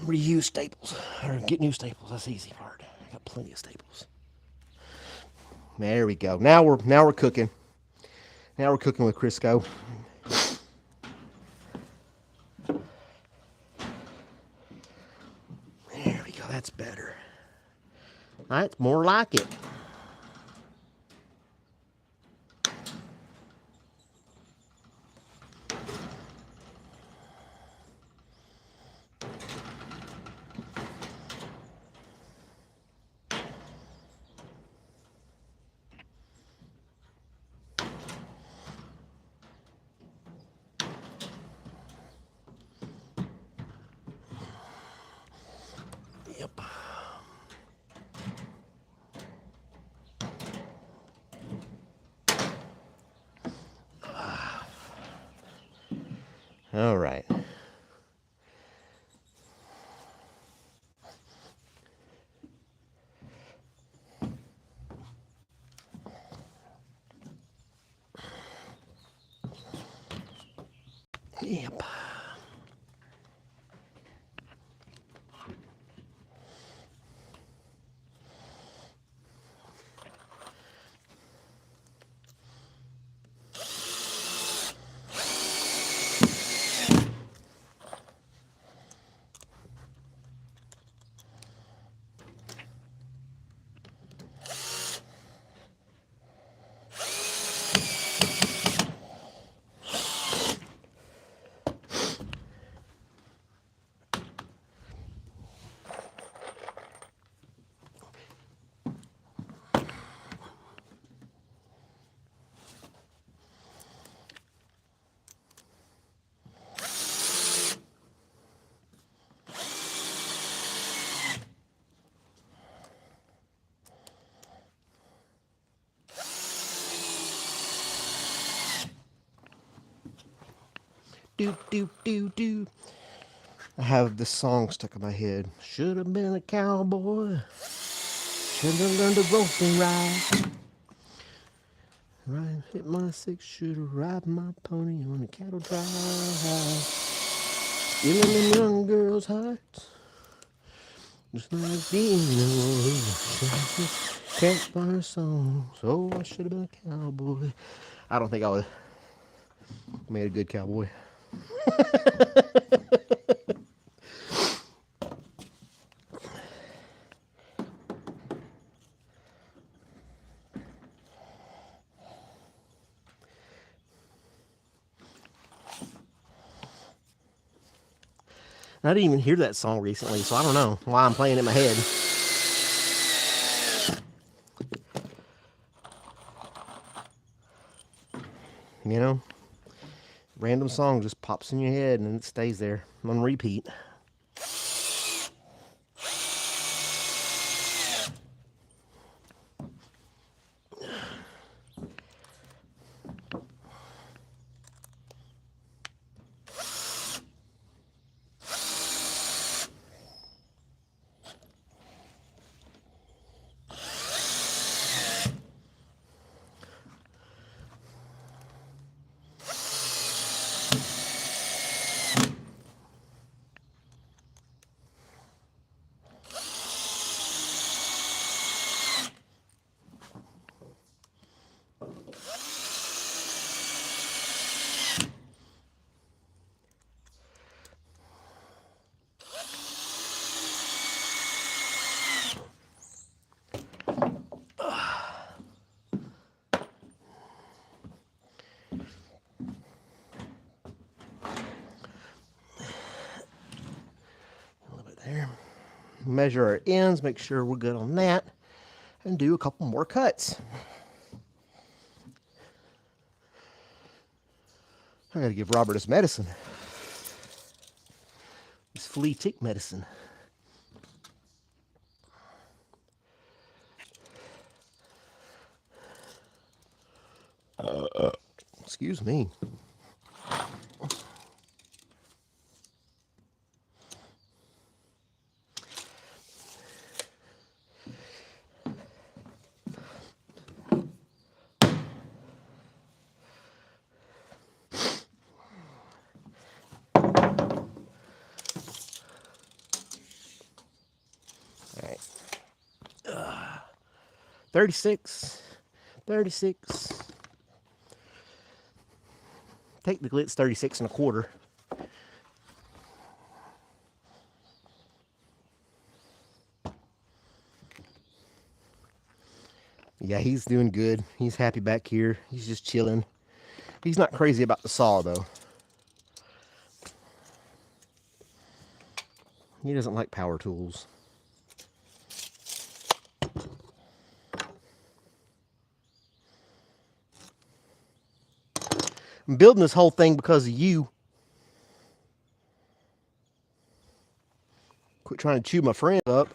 reuse staples or get new staples. That's the easy part. I got plenty of staples. There we go. Now we're cooking. Now we're cooking with Crisco. There we go. That's better. That's more like it. Yep. All right. Yep. Do, do, do, do. I have this song stuck in my head. Should have been a cowboy. Should have learned to rope and ride. Right, hit my 6-shooter, ride my pony on a cattle drive. Stealing them young girls' hearts. Just like being a campfire song. So I should have been a cowboy. I don't think I would have made a good cowboy. I didn't even hear that song recently, so I don't know why I'm playing it in my head. You know? Random song just pops in your head and it stays there on repeat. measure our ends, make sure we're good on that, and do a couple more cuts. I gotta give Robert his medicine. His flea tick medicine. Excuse me. All right. 36. 36. Technically, it's 36 and a quarter. Yeah, he's doing good. He's happy back here. He's just chilling. He's not crazy about the saw, though. He doesn't like power tools. I'm building this whole thing because of you. Quit trying to chew my friend up.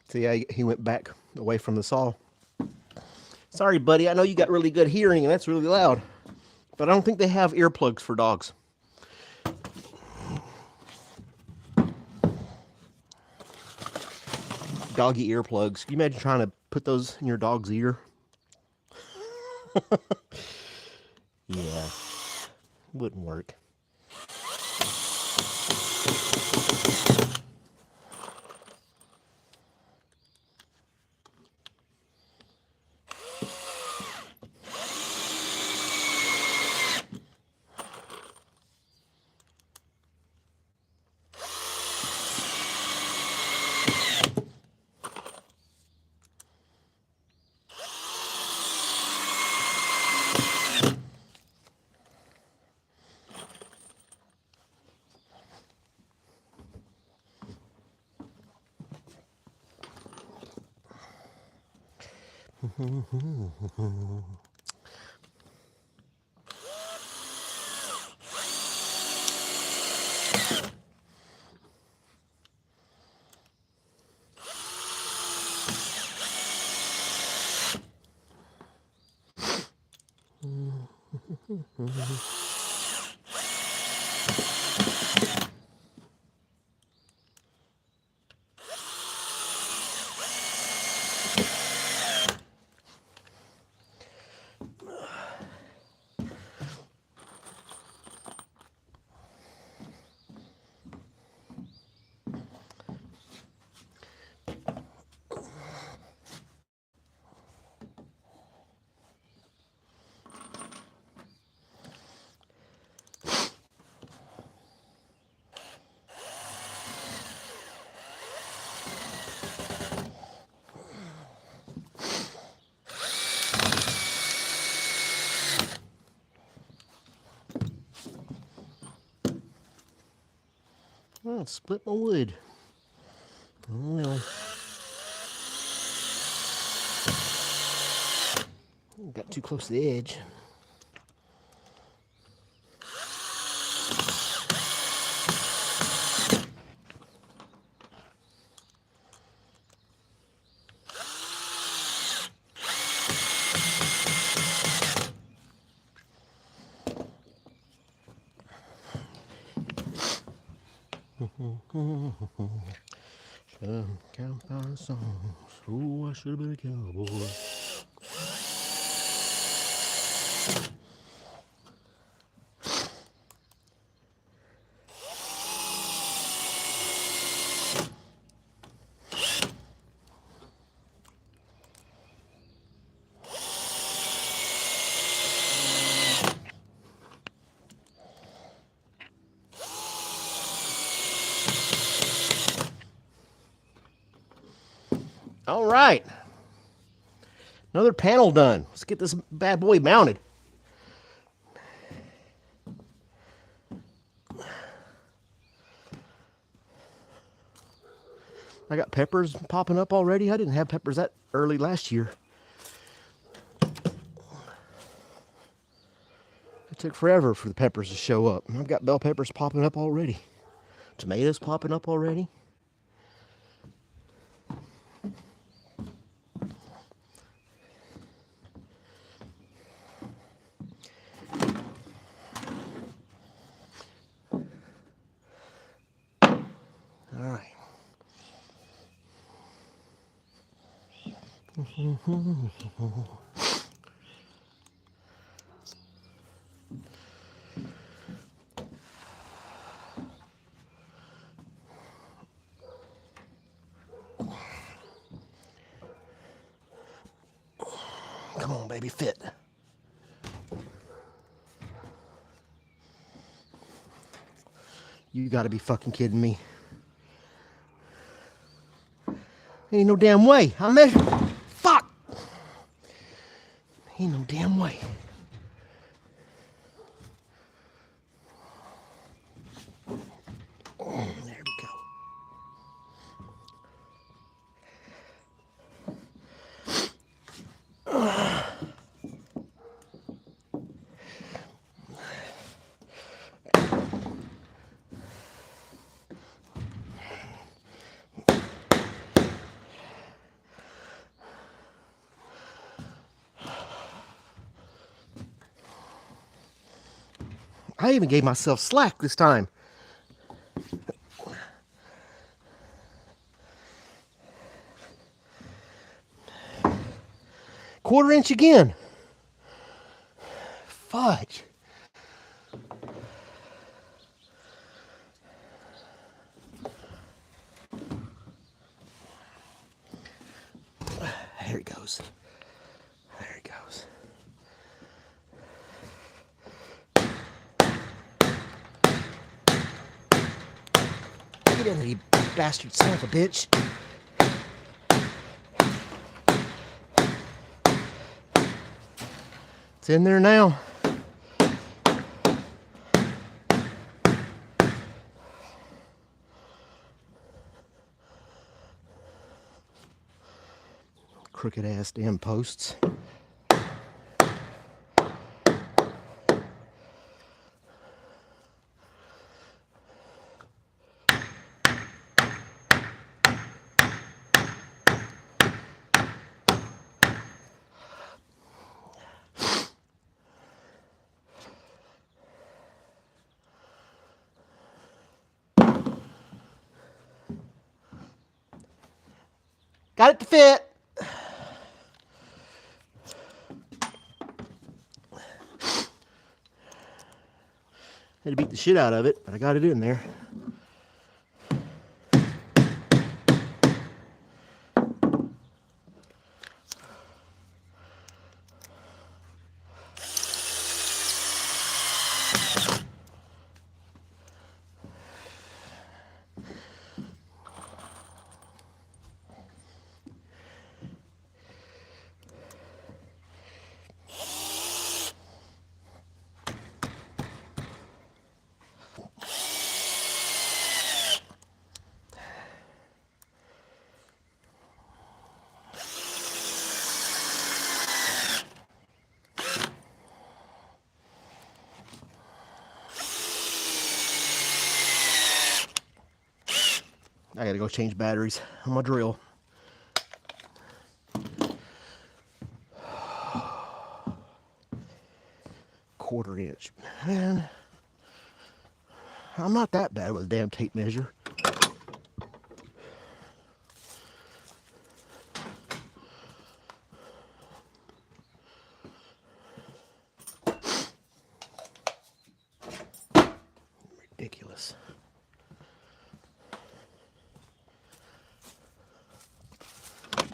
See, he went back away from the saw. Sorry, buddy. I know you got really good hearing, and that's really loud. But I don't think they have earplugs for dogs. Doggy earplugs. Can you imagine trying to put those in your dog's ear? Yeah. Wouldn't work. Oh, it split my wood. Oh, well. Got too close to the edge. I should have been a cowboy. All right. Another panel done. Let's get this bad boy mounted. I got peppers popping up already. I didn't have peppers that early last year. It took forever for the peppers to show up. I've got bell peppers popping up already. Tomatoes popping up already. All right. Come on, baby, fit. You gotta be fucking kidding me. Ain't no damn way. I measured. Fuck! Ain't no damn way. There we go. I even gave myself slack this time. Quarter inch again. Fudge. There he goes. There he goes. Get in there, you bastard son of a bitch. It's in there now. Crooked ass damn posts. Got it to fit. Had to beat the shit out of it, but I got it in there. I gotta go change batteries on my drill. Quarter inch. Man, I'm not that bad with a damn tape measure. this.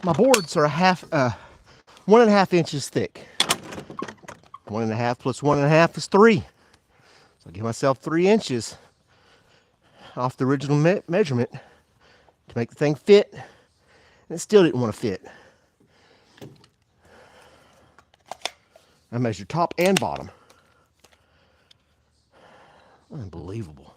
My boards are 1.5 inches thick. 1.5 plus 1.5 is 3. So I give myself 3 inches off the original measurement to make the thing fit, and it still didn't want to fit. I measured top and bottom. Unbelievable.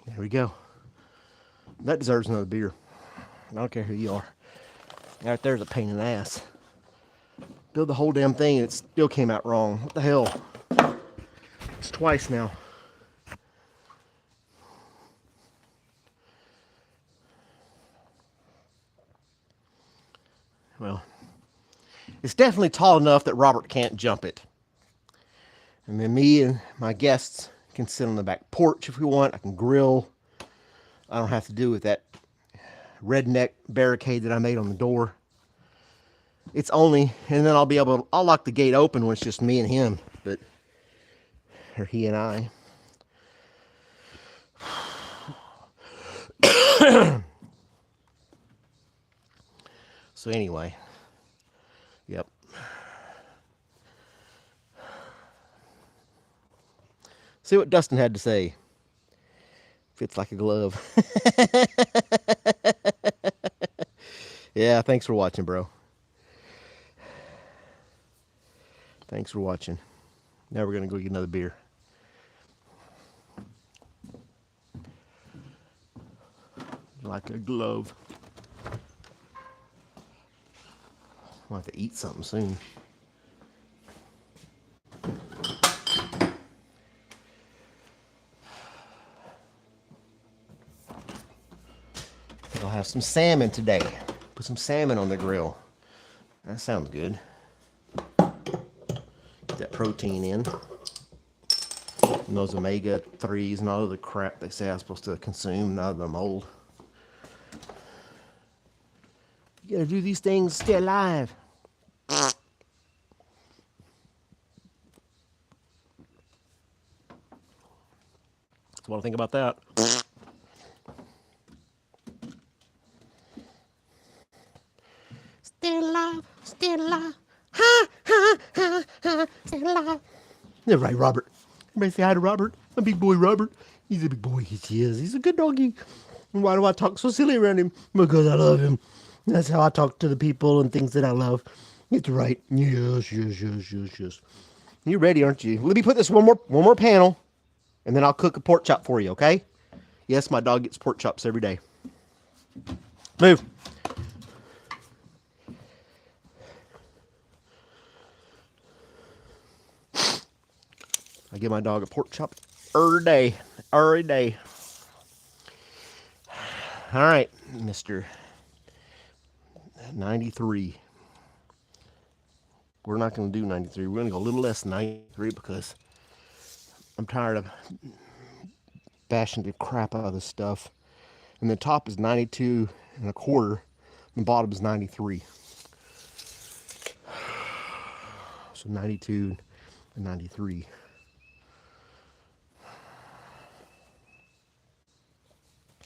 There we go. That deserves another beer. I don't care who you are. Right there's a pain in the ass. Build the whole damn thing and it still came out wrong. What the hell? It's twice now. Well, it's definitely tall enough that Robert can't jump it. And then me and my guests can sit on the back porch if we want. I can grill. I don't have to do with that redneck barricade that I made on the door. It's only, and then I'll lock the gate open when it's just me and him, or he and I. So anyway, yep. See what Dustin had to say. Fits like a glove. Yeah, thanks for watching, bro. Thanks for watching. Now we're going to go get another beer. Like a glove. I'll have to eat something soon. I'll have some salmon today. Put some salmon on the grill. That sounds good. Get that protein in. And those omega-3s and all of the crap they say I'm supposed to consume, none of them old. You gotta do these things to stay alive. That's what I think about that. Still alive, still alive. Ha, ha, ha, ha, still alive. Yeah, right, Robert. Everybody say hi to Robert. My big boy Robert. He's a big boy. He is. He's a good doggy. And why do I talk so silly around him? Because I love him. That's how I talk to the people and things that I love. It's right. Yes, yes, yes, yes, yes. You're ready, aren't you? Let me put this one more panel, and then I'll cook a pork chop for you, okay? Yes, my dog gets pork chops every day. Move. I give my dog a pork chop every day. Every day. All right, Mr. 93. We're not going to do 93. We're going to go a little less than 93 because I'm tired of bashing the crap out of this stuff. And the top is 92 and a quarter. And the bottom is 93. So 92 and 93.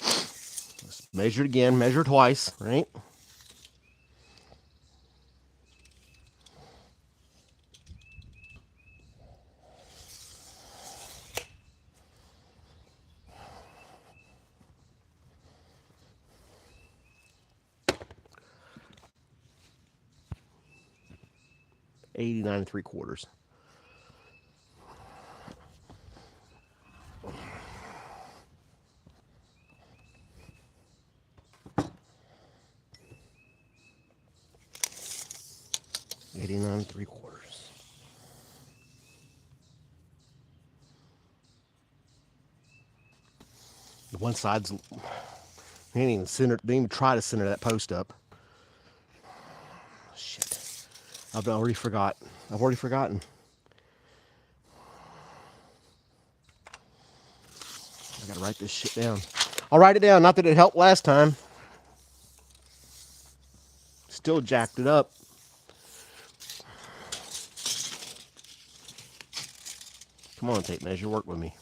Let's measure it again. Measure twice, right? 89 3/4. The one side's they didn't even center. They didn't even try to center that post up. Shit, I've already forgot. I've already forgotten. I gotta write this shit down. I'll write it down. Not that it helped last time. Still jacked it up. Come on, tape measure, work with me.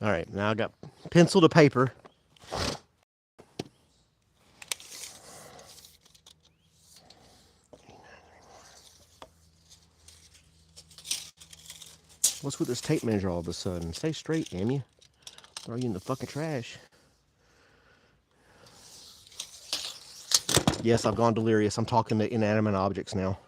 All right, now I got pencil to paper. What's with this tape measure all of a sudden? Stay straight, damn you. Throw you in the fucking trash. Yes, I've gone delirious. I'm talking to inanimate objects now.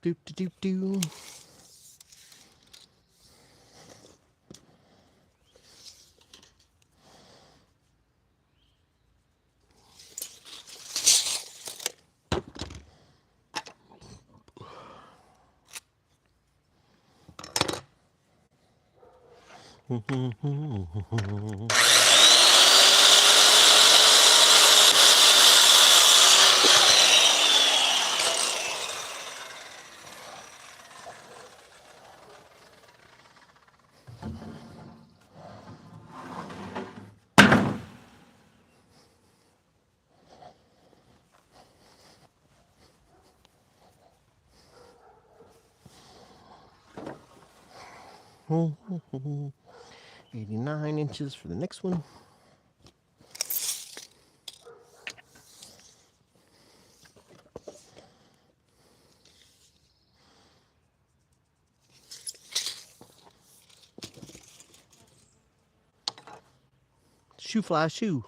Do do do do. Mm-hmm. 89 inches for the next one. Shoe fly shoe.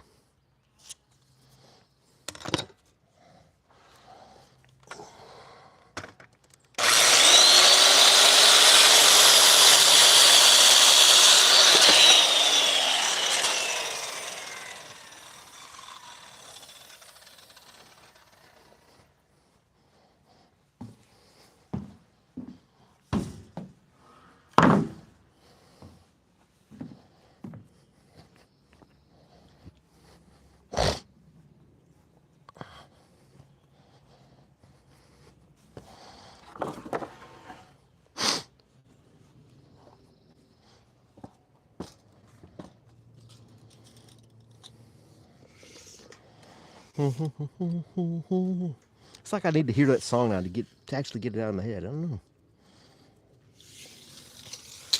It's like I need to hear that song now to actually get it out of my head. I don't know.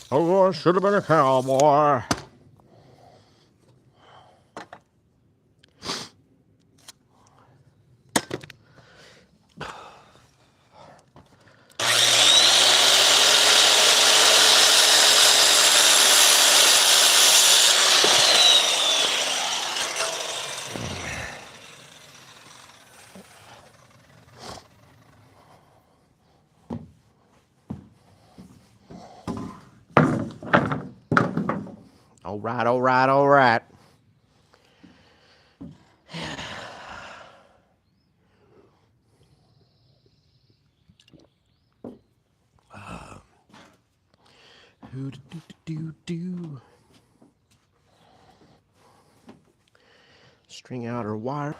Oh, I should have been a cowboy. All right, all right, all right. Who do do do do? String out our wire.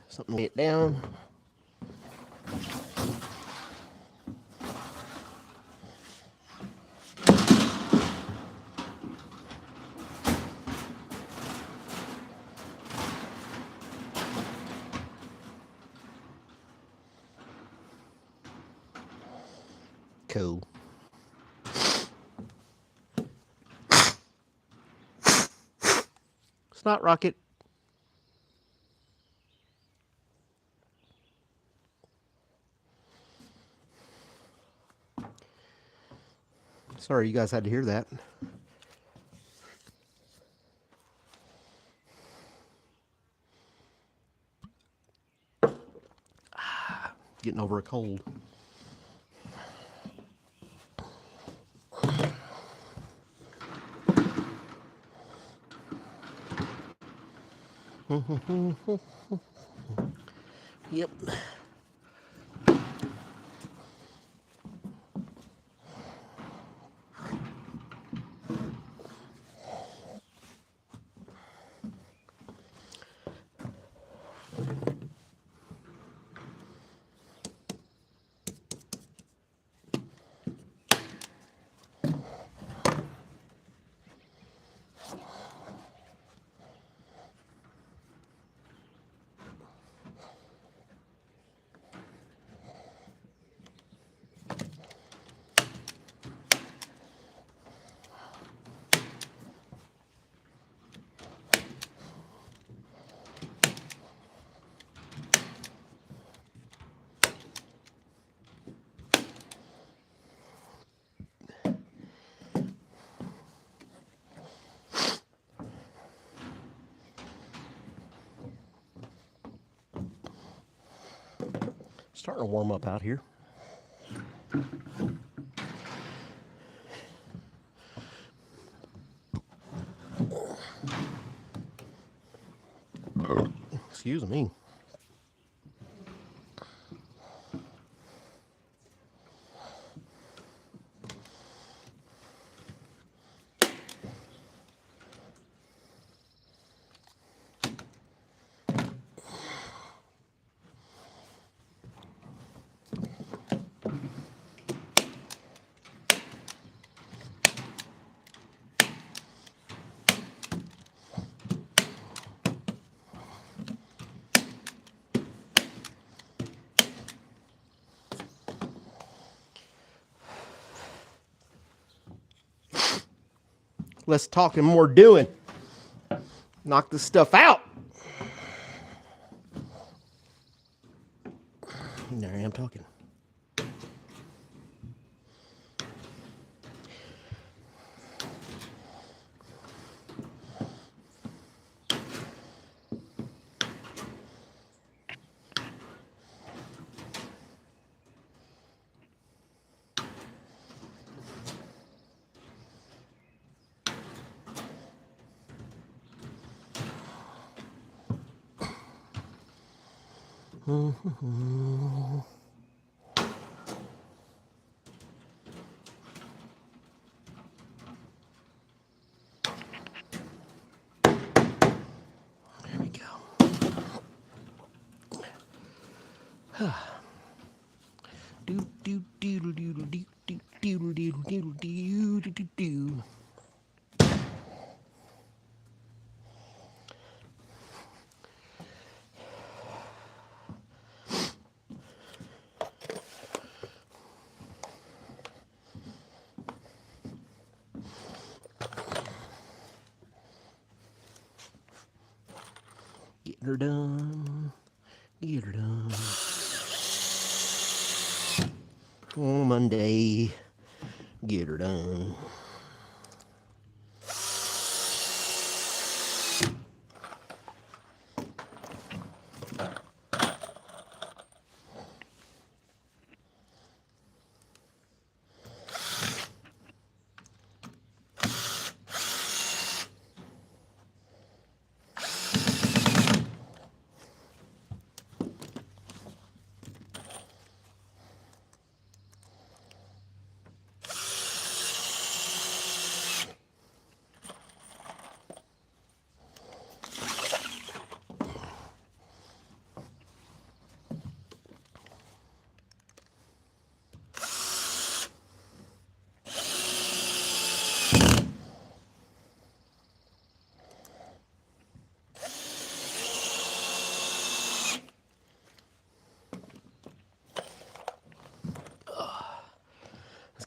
Something to get down. Cool. Snot rocket. Sorry you guys had to hear that. Getting over a cold. Yep. Starting to warm up out here. Excuse me. Less talking, more doing. Knock this stuff out. There I am talking. There we go. Do do do do do do do do do do do do do. Get her done. Get her done. On Monday. Get her done.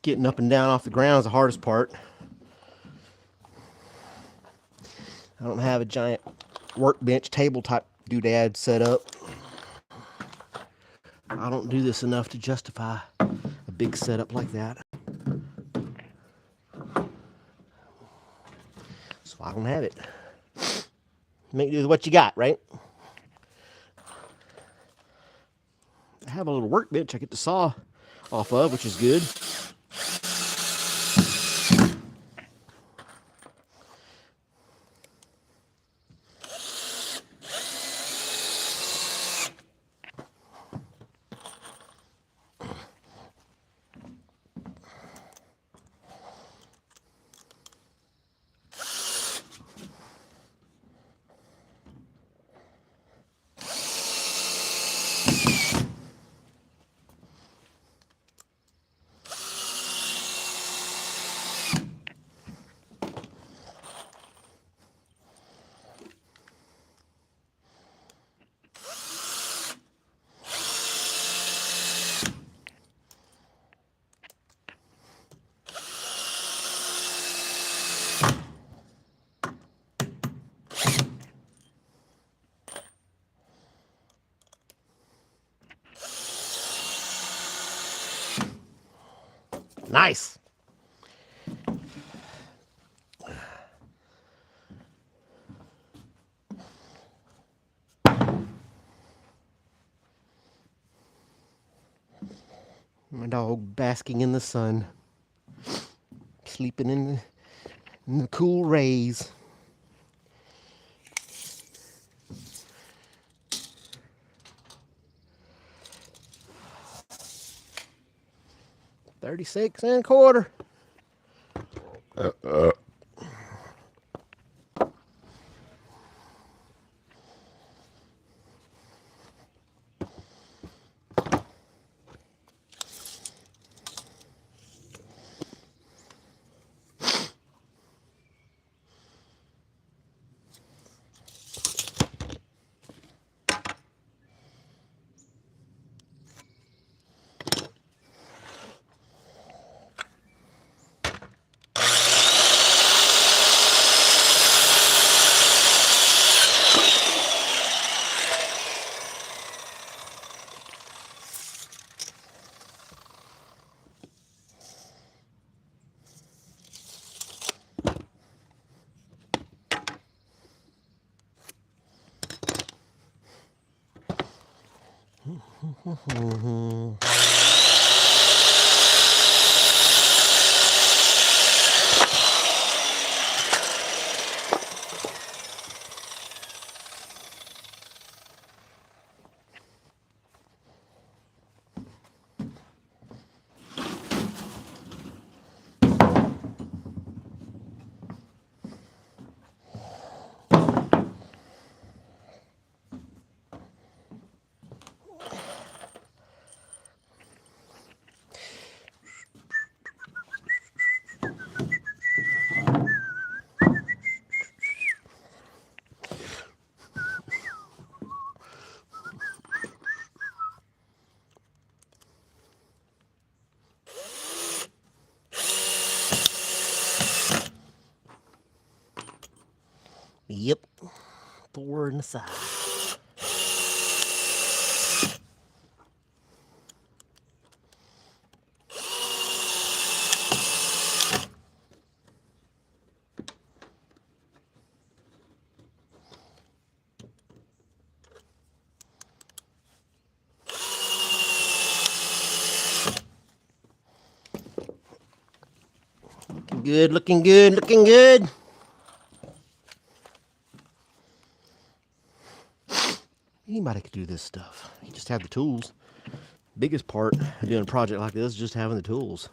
Getting up and down off the ground is the hardest part. I don't have a giant workbench table type doodad set up. I don't do this enough to justify a big setup like that. So I don't have it. Make do with what you got, right? I have a little workbench I get to saw off of, which is good. Nice. My dog basking in the sun, sleeping in the cool rays. $36.25. Yep, 4 in the side. Looking good, looking good, looking good. Anybody could do this stuff. You just have the tools. Biggest part of doing a project like this is just having the tools.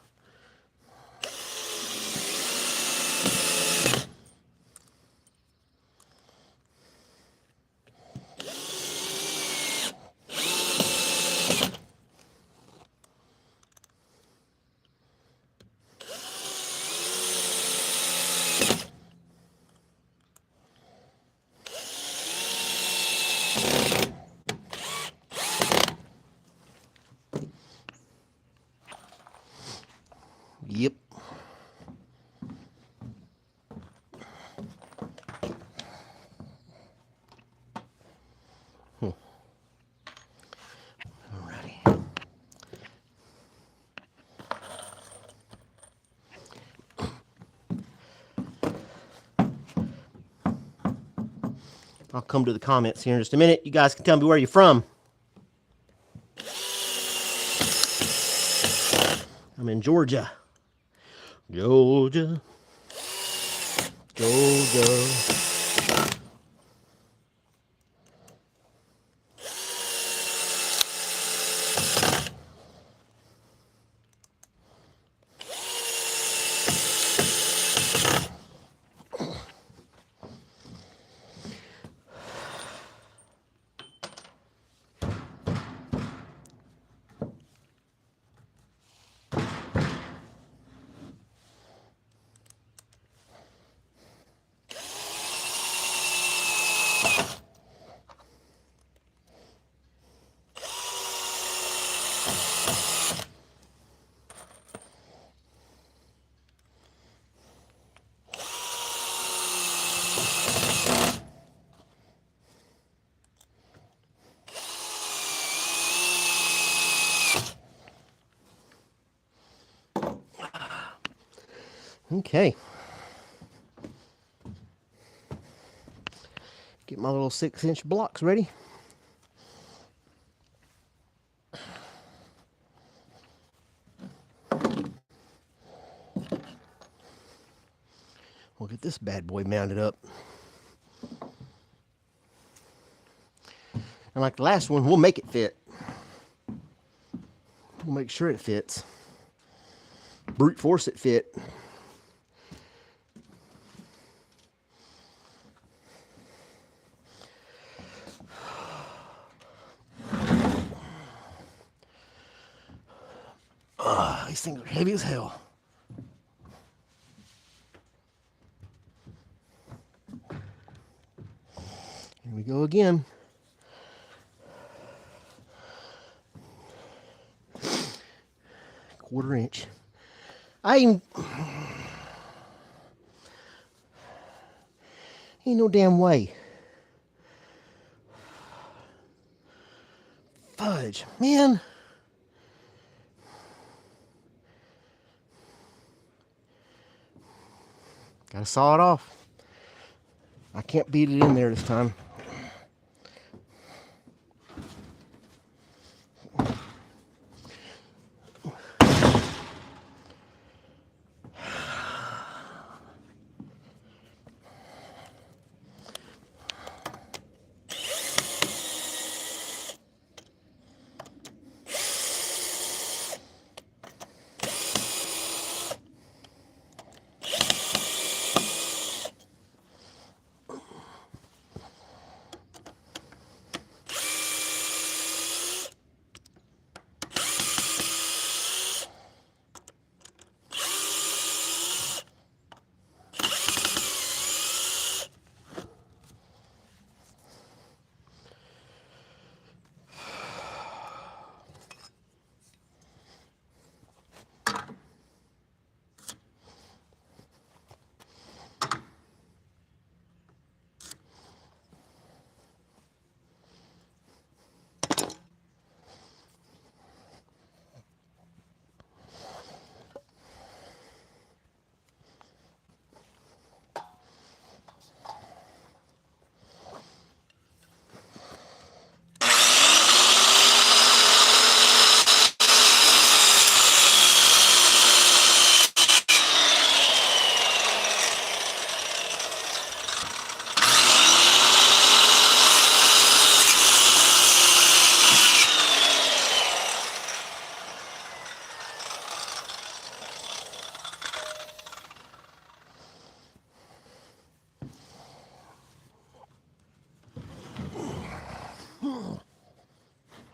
I'll come to the comments here in just a minute. You guys can tell me where you're from. I'm in Georgia. Georgia. Georgia. Okay. Get my little 6-inch blocks ready. We'll get this bad boy mounted up. And like the last one, we'll make it fit. We'll make sure it fits. Brute force it fit. These things are heavy as hell. Here we go again. Quarter inch. Ain't no damn way. Fudge, man. Gotta saw it off. I can't beat it in there this time.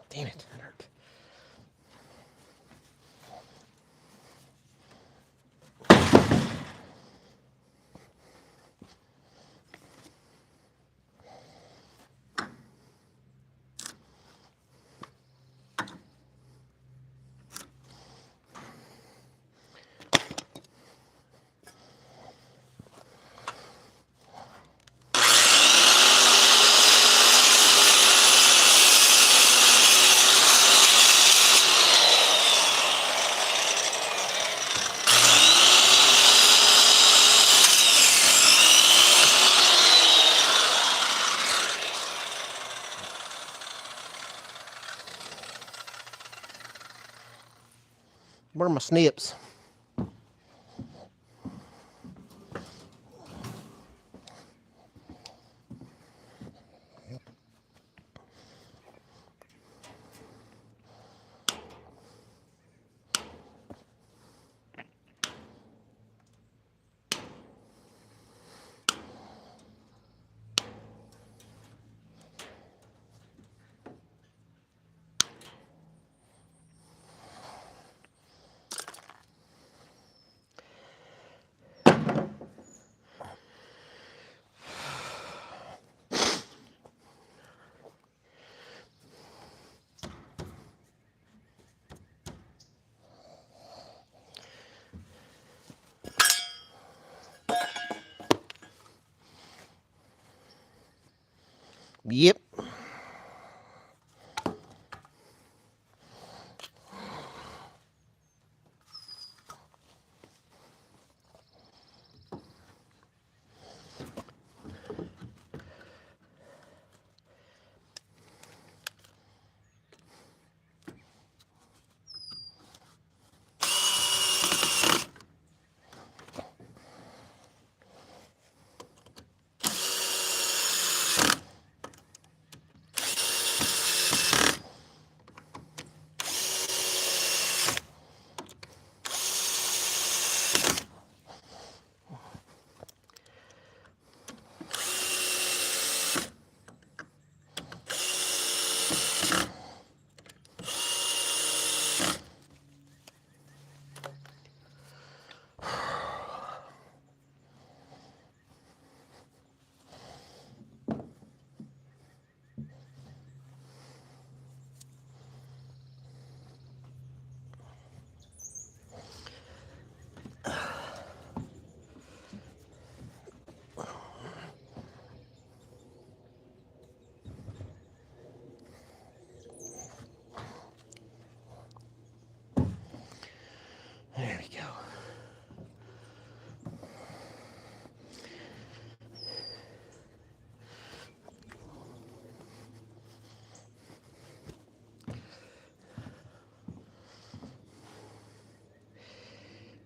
Damn it, that hurt. Where are my snips? Yep. There we go.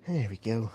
There we go.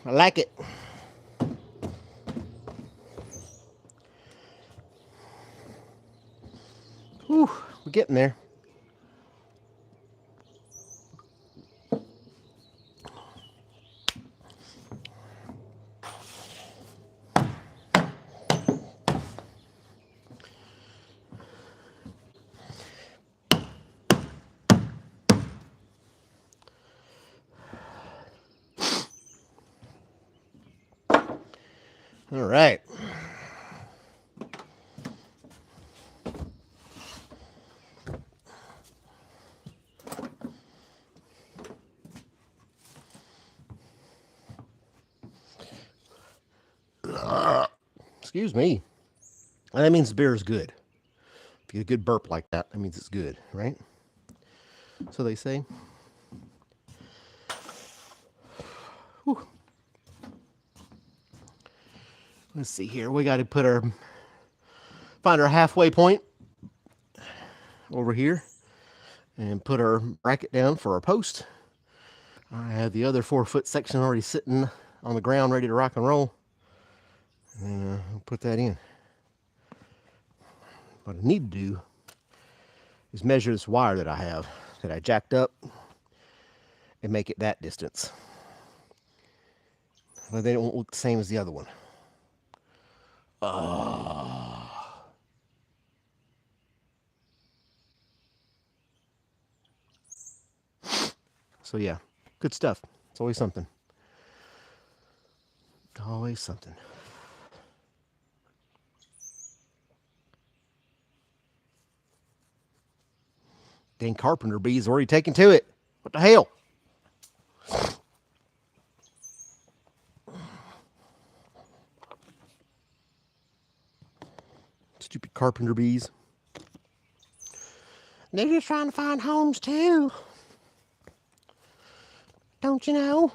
I like it. Whew, we're getting there. All right. Excuse me. And that means the beer is good. If you get a good burp like that, that means it's good, right? So they say. Whew. Let's see here. We got to find our halfway point over here and put our bracket down for our post. I have the other 4-foot section already sitting on the ground ready to rock and roll. And I'll put that in. What I need to do is measure this wire that I jacked up, and make it that distance. But then it won't look the same as the other one. So yeah, good stuff. It's always something. Always something. Dang carpenter bees already taken to it. What the hell? Stupid carpenter bees. They're just trying to find homes too. Don't you know?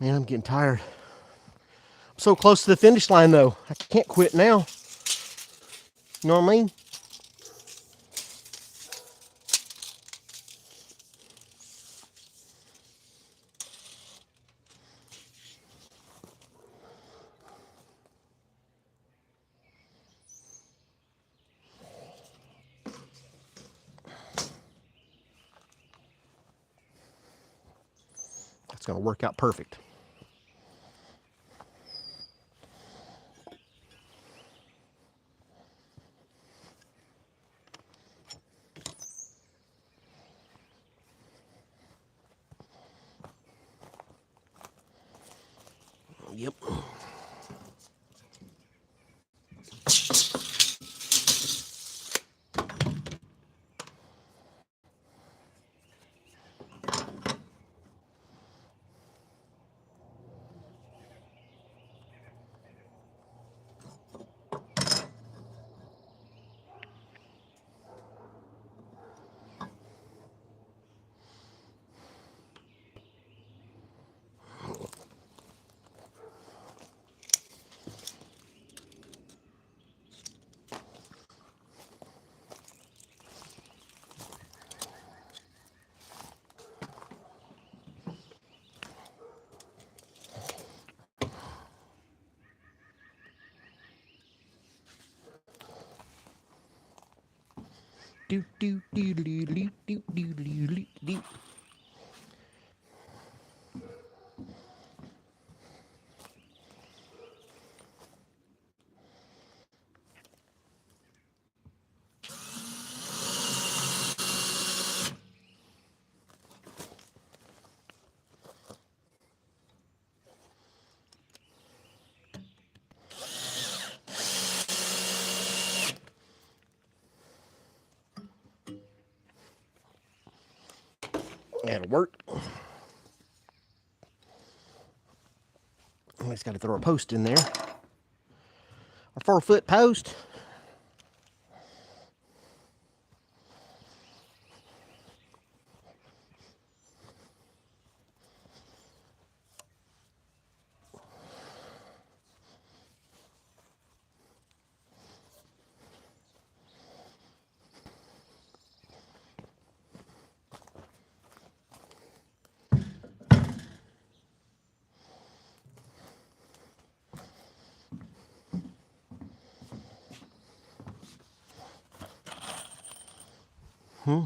Man, I'm getting tired. I'm so close to the finish line though. I can't quit now. You know what I mean? That's going to work out perfect. Yep. Do do do do do do do do do. That'll work. We just got to throw a post in there. A 4-foot post. Just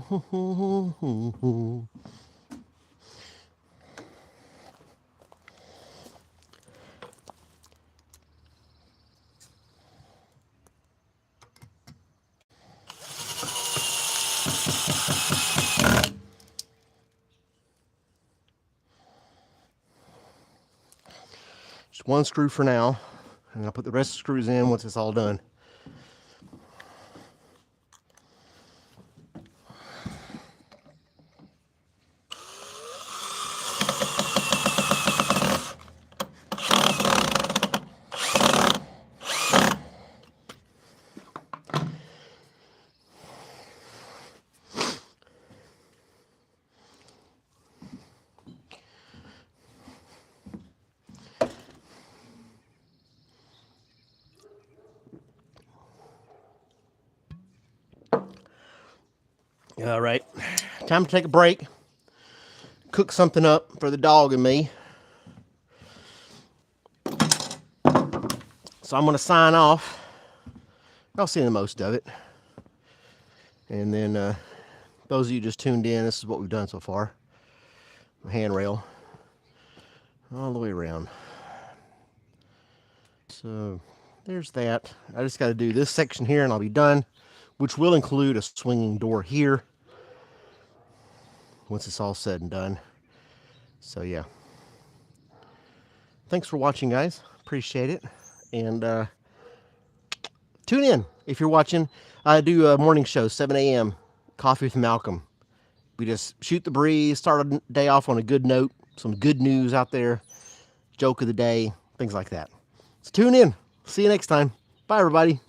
one screw for now, and I'll put the rest of the screws in once it's all done. All right, time to take a break, cook something up for the dog and me. So I'm going to sign off. I'll see the most of it. And then those of you just tuned in, this is what we've done so far. Handrail all the way around. So there's that. I just got to do this section here and I'll be done, which will include a swinging door here once it's all said and done. So yeah, thanks for watching, guys. Appreciate it. And tune in if you're watching. I do a morning show, 7 a.m. Coffee with Malcolm. We just shoot the breeze, start a day off on a good note, some good news out there, joke of the day, things like that. So tune in. See you next time. Bye, everybody.